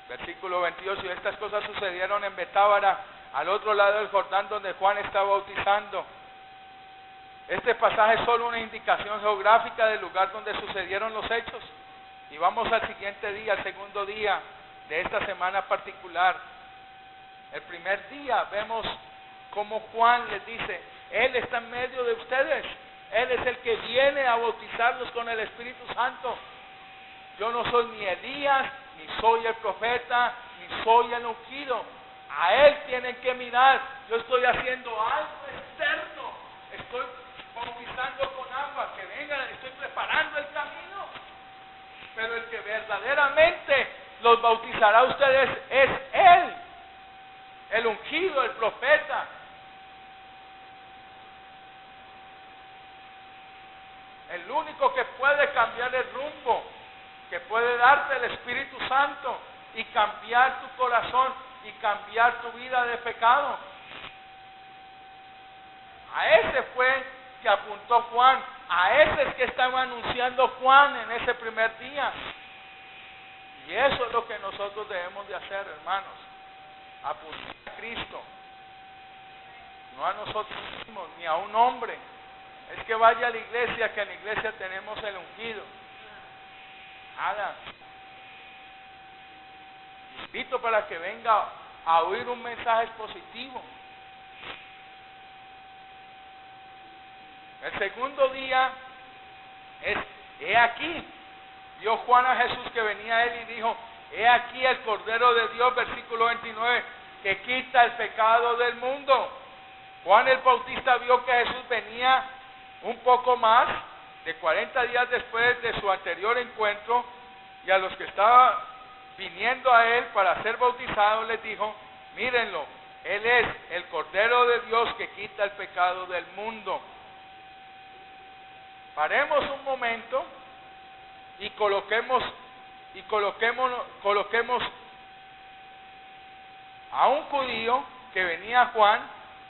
Versículo 28, y estas cosas sucedieron en Betábara, al otro lado del Jordán, donde Juan estaba bautizando. Este pasaje es solo una indicación geográfica del lugar donde sucedieron los hechos. Y vamos al siguiente día, al segundo día de esta semana particular. El primer día vemos cómo Juan les dice, Él está en medio de ustedes. Él es el que viene a bautizarlos con el Espíritu Santo. Yo no soy ni Elías, ni soy el profeta, ni soy el ungido. A Él tienen que mirar. Yo estoy haciendo algo externo. Estoy bautizando con agua. Que vengan, estoy preparando el camino. Pero el que verdaderamente los bautizará a ustedes es Él. El ungido, el profeta. El único que puede cambiar el rumbo, que puede darte el Espíritu Santo y cambiar tu corazón y cambiar tu vida de pecado. A ese fue que apuntó Juan, a ese es que estaba anunciando Juan en ese primer día. Y eso es lo que nosotros debemos de hacer, hermanos, apuntar a Cristo, no a nosotros mismos, ni a un hombre. Es que vaya a la iglesia, que en la iglesia tenemos el ungido. Nada. Invito para que venga a oír un mensaje positivo. El segundo día es, he aquí, vio Juan a Jesús que venía a él y dijo, he aquí el Cordero de Dios, versículo 29, que quita el pecado del mundo. Juan el Bautista vio que Jesús venía un poco más de 40 días después de su anterior encuentro, y a los que estaban viniendo a él para ser bautizados les dijo, mírenlo, él es el Cordero de Dios que quita el pecado del mundo. Paremos un momento y coloquemos a un judío que venía a Juan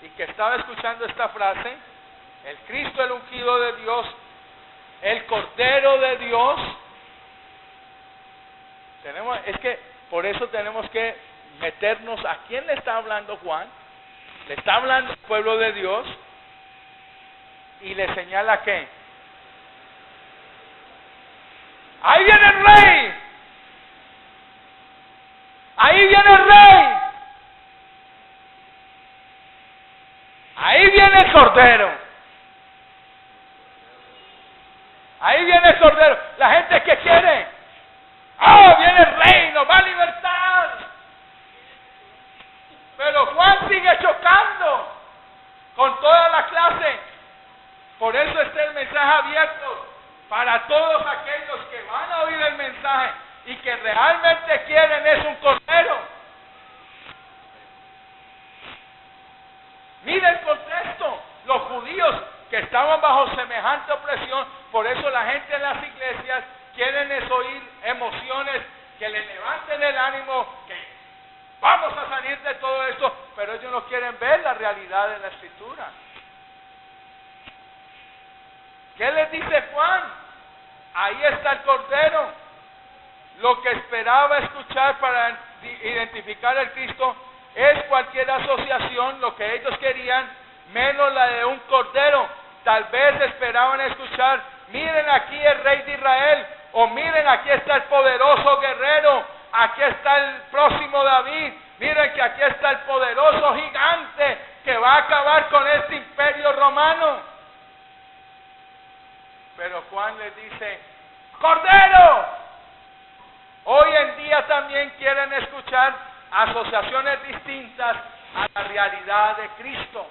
y que estaba escuchando esta frase, el Cristo, el ungido de Dios, el Cordero de Dios. Es que por eso tenemos que meternos a quién le está hablando Juan. Le está hablando al pueblo de Dios y le señala que ahí viene el rey, ahí viene el rey, ahí viene el Cordero, ahí viene el Cordero. La gente que quiere, viene el rey, nos va a libertar. Pero Juan sigue chocando con toda la clase. Por eso está el mensaje abierto para todos aquellos que van a oír el mensaje y que realmente quieren es un Cordero. Mira el contexto, los judíos que estaban bajo semejante opresión, por eso la gente en las iglesias quieren es oír emociones que le levanten el ánimo, que vamos a salir de todo esto, pero ellos no quieren ver la realidad de la Escritura. ¿Qué les dice Juan? Ahí está el Cordero. Lo que esperaba escuchar para identificar al Cristo es cualquier asociación, lo que ellos querían, menos la de un Cordero. Tal vez esperaban escuchar, miren aquí el Rey de Israel, o miren aquí está el poderoso guerrero, aquí está el próximo David, miren que aquí está el poderoso gigante que va a acabar con este imperio romano. Pero Juan les dice, ¡Cordero! Hoy en día también quieren escuchar asociaciones distintas a la realidad de Cristo.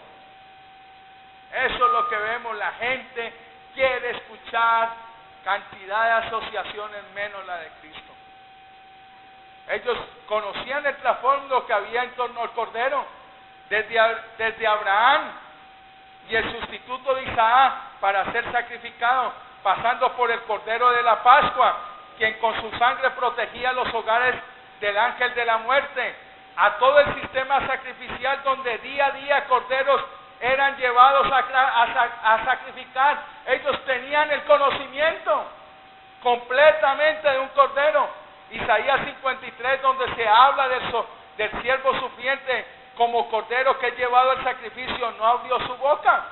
Eso es lo que vemos, la gente quiere escuchar cantidad de asociaciones menos la de Cristo. Ellos conocían el trasfondo que había en torno al Cordero, desde Abraham y el sustituto de Isaac para ser sacrificado, pasando por el Cordero de la Pascua, quien con su sangre protegía los hogares del ángel de la muerte, a todo el sistema sacrificial donde día a día corderos eran llevados a sacrificar. Ellos tenían el conocimiento completamente de un cordero. Isaías 53, donde se habla del siervo sufriente como cordero que es llevado al sacrificio, no abrió su boca.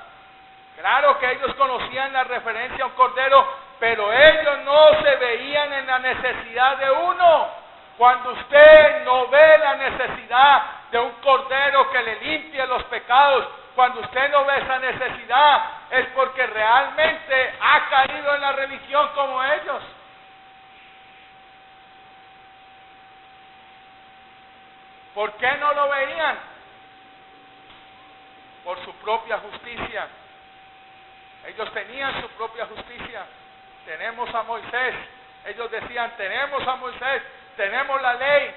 Claro que ellos conocían la referencia a un cordero, pero ellos no se veían en la necesidad de uno. Cuando usted no ve la necesidad de un cordero que le limpie los pecados, cuando usted no ve esa necesidad, es porque realmente ha caído en la religión como ellos. ¿Por qué no lo veían? Por su propia justicia. Ellos tenían su propia justicia. Tenemos a Moisés. Ellos decían, tenemos a Moisés, tenemos la ley,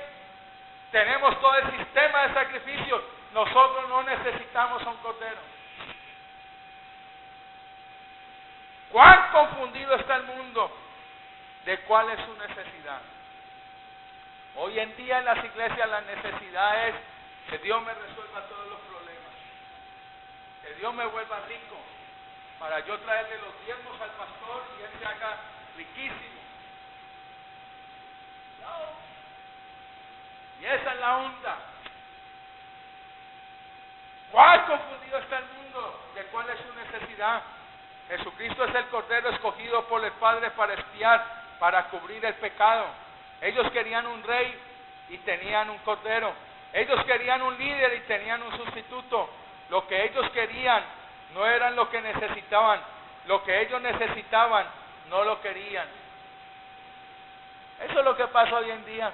tenemos todo el sistema de sacrificios. Nosotros no necesitamos a un cordero. ¿Cuán confundido está el mundo de cuál es su necesidad? Hoy en día en las iglesias la necesidad es que Dios me resuelva todos los problemas, que Dios me vuelva rico, para yo traerle los diezmos al pastor y él se haga riquísimo. No. Y esa es la onda. ¿Cuál confundido está el mundo de cuál es su necesidad? Jesucristo es el Cordero escogido por el Padre para expiar, para cubrir el pecado. Ellos querían un rey y tenían un Cordero. Ellos querían un líder y tenían un sustituto. Lo que ellos querían no eran lo que necesitaban, lo que ellos necesitaban, no lo querían. Eso es lo que pasa hoy en día.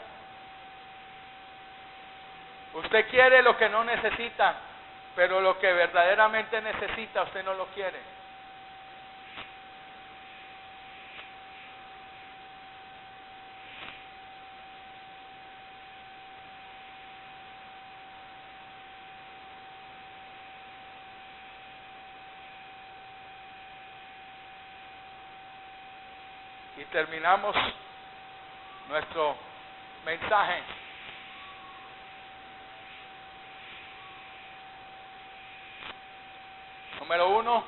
Usted quiere lo que no necesita, pero lo que verdaderamente necesita, usted no lo quiere. Y terminamos nuestro mensaje. Número 1,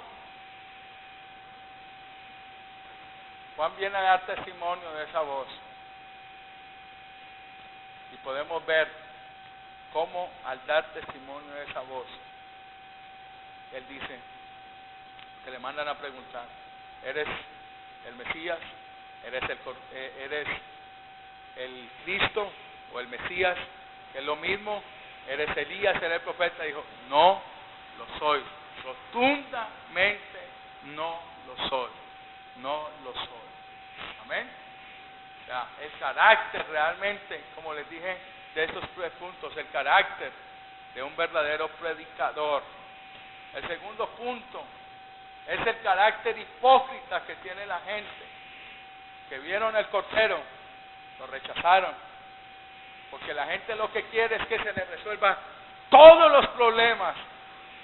Juan viene a dar testimonio de esa voz. Y podemos ver cómo al dar testimonio de esa voz, él dice, que le mandan a preguntar, ¿eres el Mesías? ¿Eres el Cristo o el Mesías? Que es lo mismo. ¿Eres Elías? ¿Eres el profeta? Dijo, no lo soy. Rotundamente no lo soy. No lo soy. Amén. O sea, el carácter realmente, como les dije, de estos 3 puntos, el carácter de un verdadero predicador. El segundo punto es el carácter hipócrita que tiene la gente, que vieron el Cordero, lo rechazaron, porque la gente lo que quiere es que se le resuelva todos los problemas,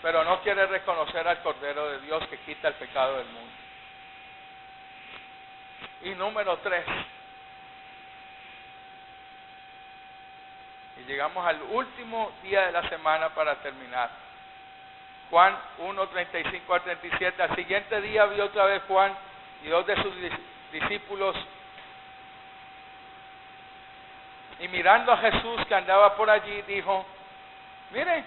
pero no quiere reconocer al Cordero de Dios que quita el pecado del mundo. Y número 3, y llegamos al último día de la semana para terminar. Juan 1, 35 al 37. Al siguiente día vio otra vez Juan y 2 de sus discípulos, y mirando a Jesús que andaba por allí, dijo, mire,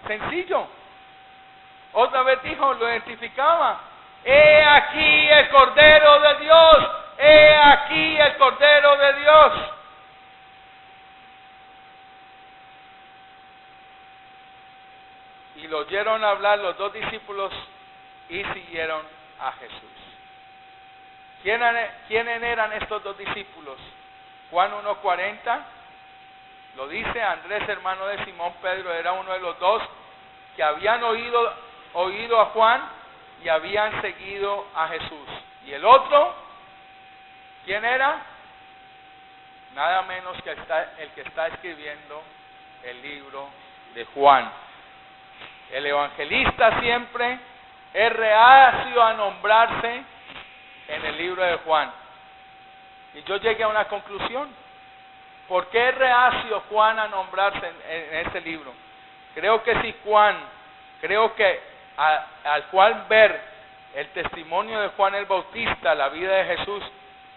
sencillo. Otra vez dijo, lo identificaba, he aquí el Cordero de Dios, he aquí el Cordero de Dios. Y lo oyeron hablar los 2 discípulos y siguieron a Jesús. ¿Quiénes eran estos 2 discípulos? Juan 1:40 lo dice. Andrés, hermano de Simón Pedro, era uno de los 2 que habían oído a Juan y habían seguido a Jesús. Y el otro, ¿quién era? Nada menos que el que está escribiendo el libro de Juan. El evangelista siempre es reacio a nombrarse en el libro de Juan. Y yo llegué a una conclusión. ¿Por qué es reacio Juan a nombrarse en este libro? Creo que al Juan ver el testimonio de Juan el Bautista, la vida de Jesús,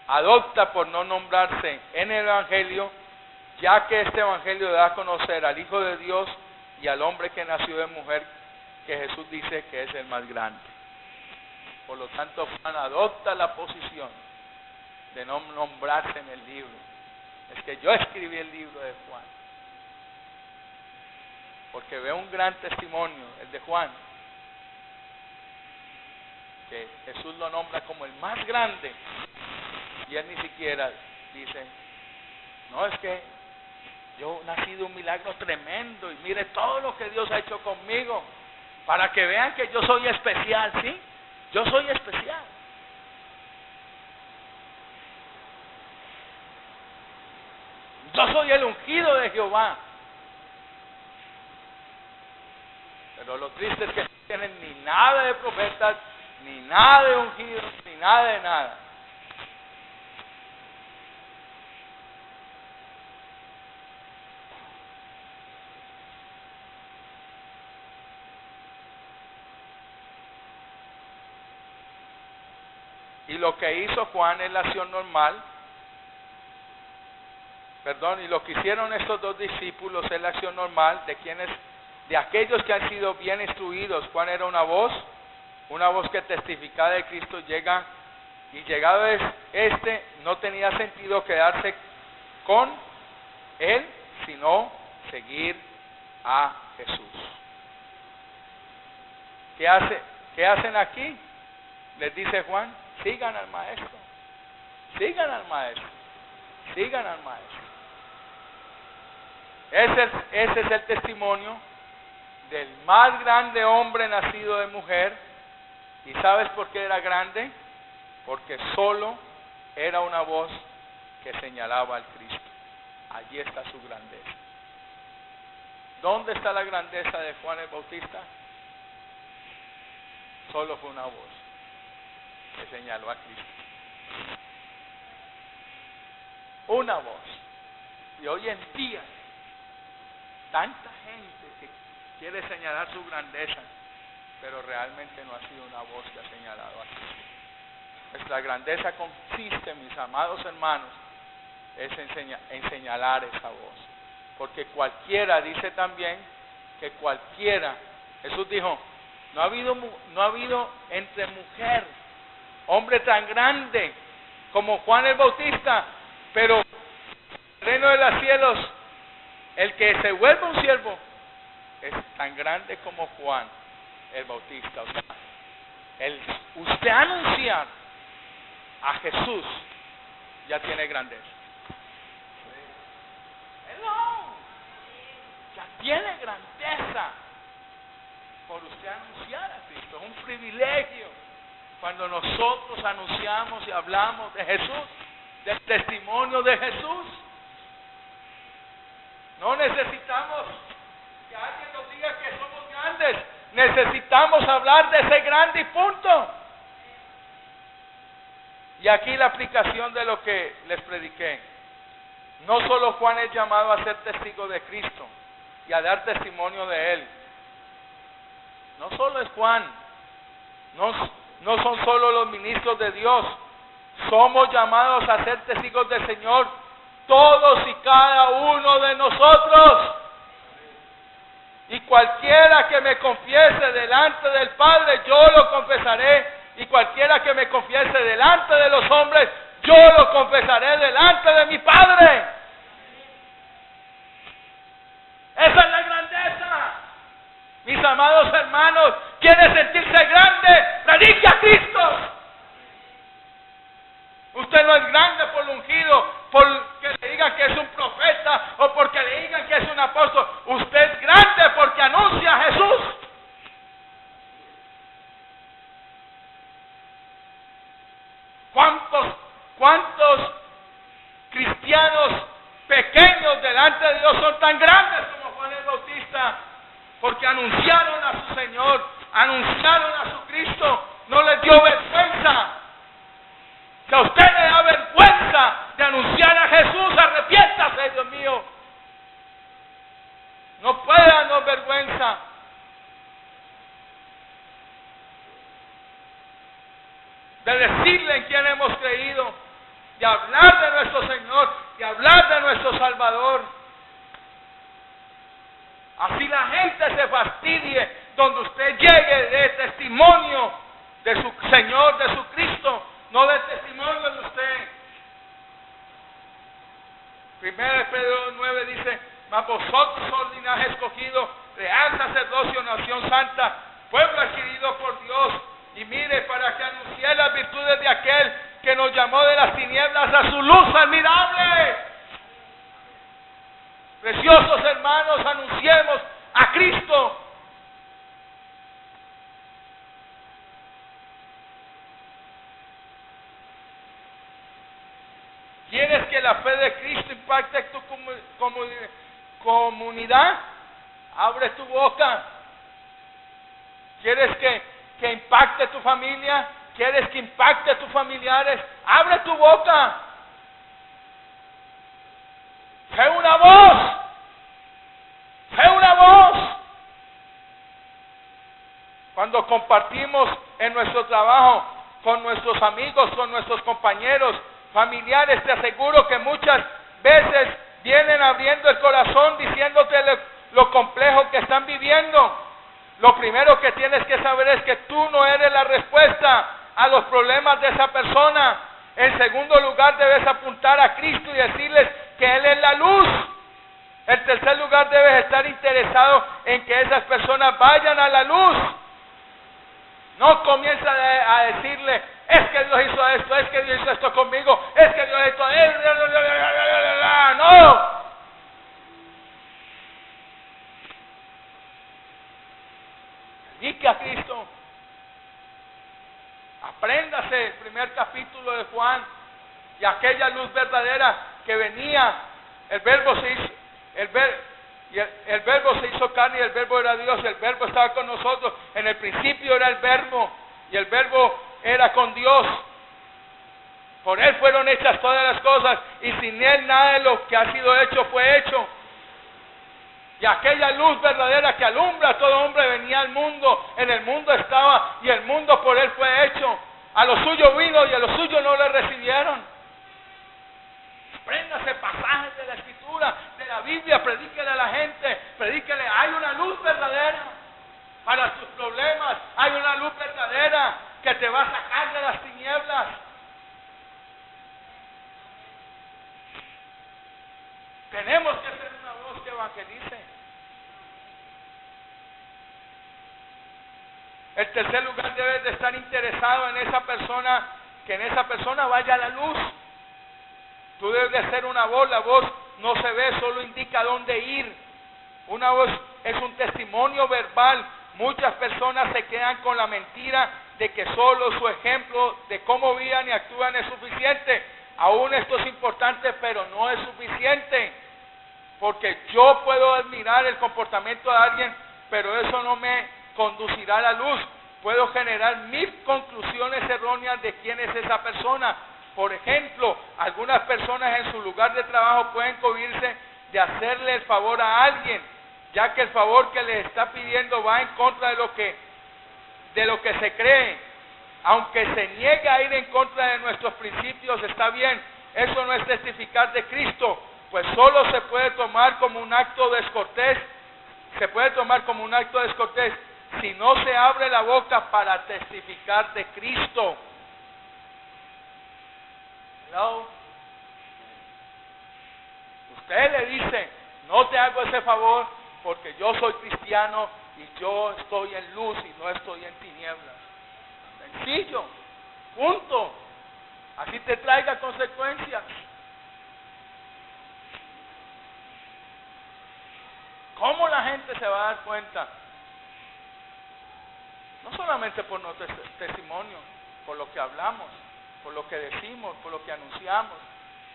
adopta por no nombrarse en el evangelio, ya que este evangelio da a conocer al Hijo de Dios y al hombre que nació de mujer, que Jesús dice que es el más grande. Por lo tanto, Juan adopta la posición de no nombrarse en el libro. Es que yo escribí el libro de Juan, porque veo un gran testimonio, el de Juan, que Jesús lo nombra como el más grande, y él ni siquiera dice, no, es que yo nací de un milagro tremendo y mire todo lo que Dios ha hecho conmigo, para que vean que yo soy especial. ¿Sí? Yo soy especial. Yo soy el ungido de Jehová. Pero lo triste es que no tienen ni nada de profetas, ni nada de ungidos, ni nada de nada. Y lo que hizo Juan es la acción normal. Y lo que hicieron estos 2 discípulos es la acción normal de aquellos que han sido bien instruidos. Juan era una voz que testificaba de Cristo. Y llegado no tenía sentido quedarse con él, sino seguir a Jesús. ¿Qué ¿Qué hacen aquí? Les dice Juan, sigan al maestro, sigan al maestro, sigan al maestro. Ese es el testimonio del más grande hombre nacido de mujer. ¿Y sabes por qué era grande? Porque solo era una voz que señalaba al Cristo. Allí está su grandeza. ¿Dónde está la grandeza de Juan el Bautista? Solo fue una voz que señaló a Cristo. Una voz. Y hoy en día, tanta gente que quiere señalar su grandeza, pero realmente no ha sido una voz que ha señalado a Cristo. Nuestra grandeza consiste, mis amados hermanos, es en señalar esa voz. Porque cualquiera, dice también, que cualquiera, Jesús dijo, no ha habido entre mujer, hombre tan grande como Juan el Bautista, pero en el reino de los cielos, el que se vuelva un siervo, es tan grande como Juan el Bautista. O sea, usted anunciar a Jesús ya tiene grandeza. Ya tiene grandeza por usted anunciar a Cristo. Es un privilegio cuando nosotros anunciamos y hablamos de Jesús, del testimonio de Jesús. No necesitamos que alguien nos diga que somos grandes. Necesitamos hablar de ese grande y punto. Y aquí la aplicación de lo que les prediqué. No solo Juan es llamado a ser testigo de Cristo y a dar testimonio de Él. No solo es Juan. No son solo los ministros de Dios. Somos llamados a ser testigos del Señor. Todos y cada uno de nosotros. Y cualquiera que me confiese delante del Padre, yo lo confesaré. Y cualquiera que me confiese delante de los hombres, yo lo confesaré delante de mi Padre. Esa es la grandeza. Mis amados hermanos, ¿quiere sentirse grande? Predique a Cristo. Usted no es grande por lo ungido, porque le digan que es un profeta o porque le digan que es un apóstol. Usted es grande porque anuncia a Jesús. ¿Cuántos cristianos pequeños delante de Dios son tan grandes como Juan el Bautista? Porque anunciaron a su Señor, anunciaron a su Cristo, no les dio vergüenza. Si a usted le da vergüenza de anunciar a Jesús, arrepiéntase, Dios mío. No puede darnos vergüenza. De decirle en quién hemos creído, de hablar de nuestro Señor, de hablar de nuestro Salvador. Así la gente se fastidie donde usted llegue de testimonio de su Señor, de su Cristo, no de testimonio de usted. 1 Pedro 9 dice, mas vosotros sois linaje escogido, real sacerdocio, nación santa, pueblo adquirido por Dios. Y mire, para que anuncie las virtudes de aquel que nos llamó de las tinieblas a su luz admirable. Preciosos hermanos, anunciemos a Cristo. ¿Quieres que la fe de Cristo impacte tu comunidad? Abre tu boca. ¿Quieres que impacte tu familia? ¿Quieres que impacte a tus familiares? Abre tu boca. Sé una voz. Sé una voz. Cuando compartimos en nuestro trabajo, con nuestros amigos, con nuestros compañeros, familiares, te aseguro que muchas veces vienen abriendo el corazón diciéndote lo complejo que están viviendo. Lo primero que tienes que saber es que tú no eres la respuesta a los problemas de esa persona. En segundo lugar, debes apuntar a Cristo y decirles que Él es la luz. En tercer lugar, debes estar interesado en que esas personas vayan a la luz. No comienza a decirle, es que Dios hizo esto, es que Dios hizo esto conmigo, es que Dios hizo esto. No. Predique a Cristo. Apréndase el primer capítulo de Juan y aquella luz verdadera que venía. El verbo se hizo, el verbo se hizo carne y el verbo era Dios, y el verbo estaba con nosotros. En el principio era el verbo y el verbo era con Dios. Por él fueron hechas todas las cosas y sin él nada de lo que ha sido hecho fue hecho. Y aquella luz verdadera que alumbra a todo hombre venía al mundo, en el mundo estaba y el mundo por él fue hecho. A los suyos vino y a los suyos no le recibieron. Apréndase pasajes de la Escritura, de la Biblia, predíquele a la gente, predíquele, hay una luz verdadera para tus problemas, hay una luz verdadera que te va a sacar de las tinieblas. Tenemos que ser una voz que evangelice. El tercer lugar, debes de estar interesado en esa persona, que en esa persona vaya la luz. Tú debes de ser una voz, la voz no se ve, solo indica dónde ir. Una voz es un testimonio verbal. Muchas personas se quedan con la mentira de que solo su ejemplo de cómo vivan y actúan es suficiente. Aún esto es importante, pero no es suficiente. Porque yo puedo admirar el comportamiento de alguien, pero eso no me conducirá a la luz. Puedo generar mis conclusiones erróneas de quién es esa persona. Por ejemplo, algunas personas en su lugar de trabajo pueden cohibirse de hacerle el favor a alguien, ya que el favor que les está pidiendo va en contra de lo que se cree. Aunque se niegue a ir en contra de nuestros principios, está bien. Eso no es testificar de Cristo, pues solo se puede tomar como un acto descortés. Se puede tomar como un acto descortés si no se abre la boca para testificar de Cristo. Hello. Usted le dice, no te hago ese favor porque yo soy cristiano y yo estoy en luz y no estoy en tinieblas. Sencillo, punto. Así te traiga consecuencias. ¿Cómo la gente se va a dar cuenta? No solamente por nuestro testimonio, por lo que hablamos, por lo que decimos, por lo que anunciamos,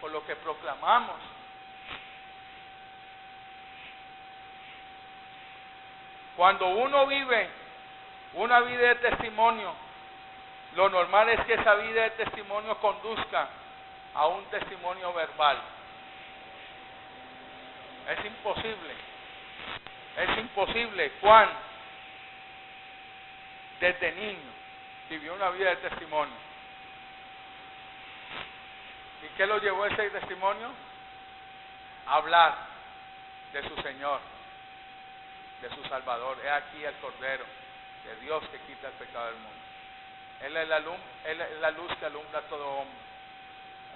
por lo que proclamamos. Cuando uno vive una vida de testimonio, lo normal es que esa vida de testimonio conduzca a un testimonio verbal. Es imposible. Es imposible. Juan, desde niño, vivió una vida de testimonio. ¿Y qué lo llevó a ese testimonio? A hablar de su Señor, de su Salvador. He aquí el Cordero de Dios que quita el pecado del mundo. Él es la luz que alumbra a todo hombre.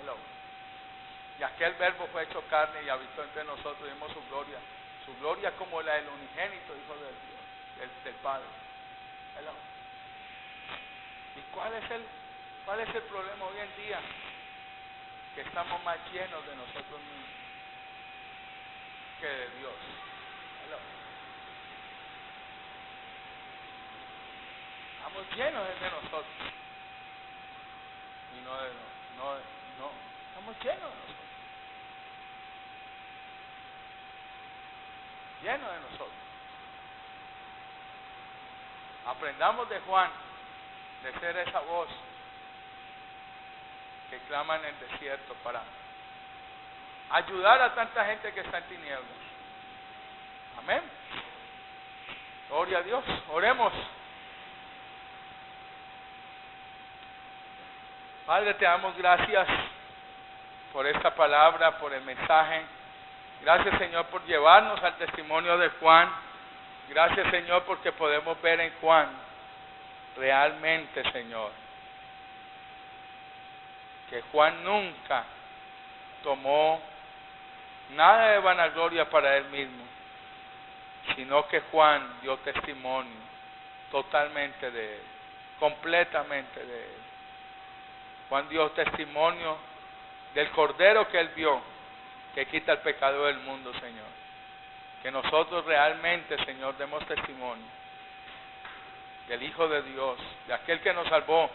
Hello. Y aquel verbo fue hecho carne y habitó entre nosotros y vimos su gloria como la del unigénito Hijo de Dios, del Padre. Hello. ¿Y cuál es el problema hoy en día? Que estamos más llenos de nosotros mismos que de Dios. Hello. Estamos llenos de nosotros y no, estamos llenos de nosotros. Llenos de nosotros. Aprendamos de Juan, de ser esa voz que clama en el desierto para ayudar a tanta gente que está en tinieblas. Amén. Gloria a Dios. Oremos. Padre, te damos gracias por esta palabra, por el mensaje. Gracias, Señor, por llevarnos al testimonio de Juan. Gracias, Señor, porque podemos ver en Juan realmente, Señor, que Juan nunca tomó nada de vanagloria para él mismo, sino que Juan dio testimonio totalmente de él. completamente de Él. Juan dio testimonio del Cordero que Él vio, que quita el pecado del mundo, Señor. Que nosotros realmente, Señor, demos testimonio del Hijo de Dios, de aquel que nos salvó,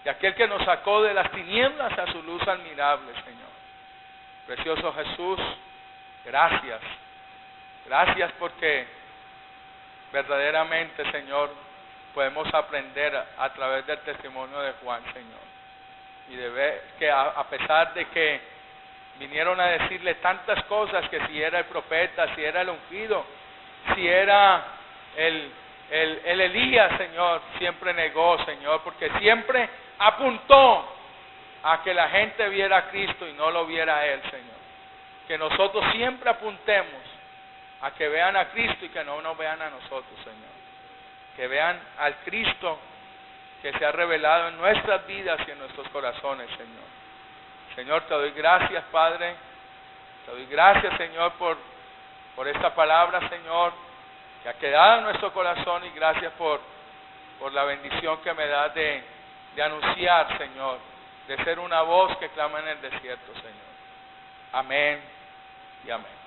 de aquel que nos sacó de las tinieblas a su luz admirable, Señor. Precioso Jesús, gracias. Gracias porque verdaderamente, Señor, podemos aprender a través del testimonio de Juan, Señor. Y de ver que a pesar de que vinieron a decirle tantas cosas, que si era el profeta, si era el ungido, si era el Elías, Señor, siempre negó, Señor, porque siempre apuntó a que la gente viera a Cristo y no lo viera a Él, Señor. Que nosotros siempre apuntemos a que vean a Cristo y que no nos vean a nosotros, Señor. Que vean al Cristo que se ha revelado en nuestras vidas y en nuestros corazones, Señor. Señor, te doy gracias, Padre. Te doy gracias, Señor, por esta palabra, Señor, que ha quedado en nuestro corazón, y gracias por la bendición que me das de anunciar, Señor, de ser una voz que clama en el desierto, Señor. Amén y amén.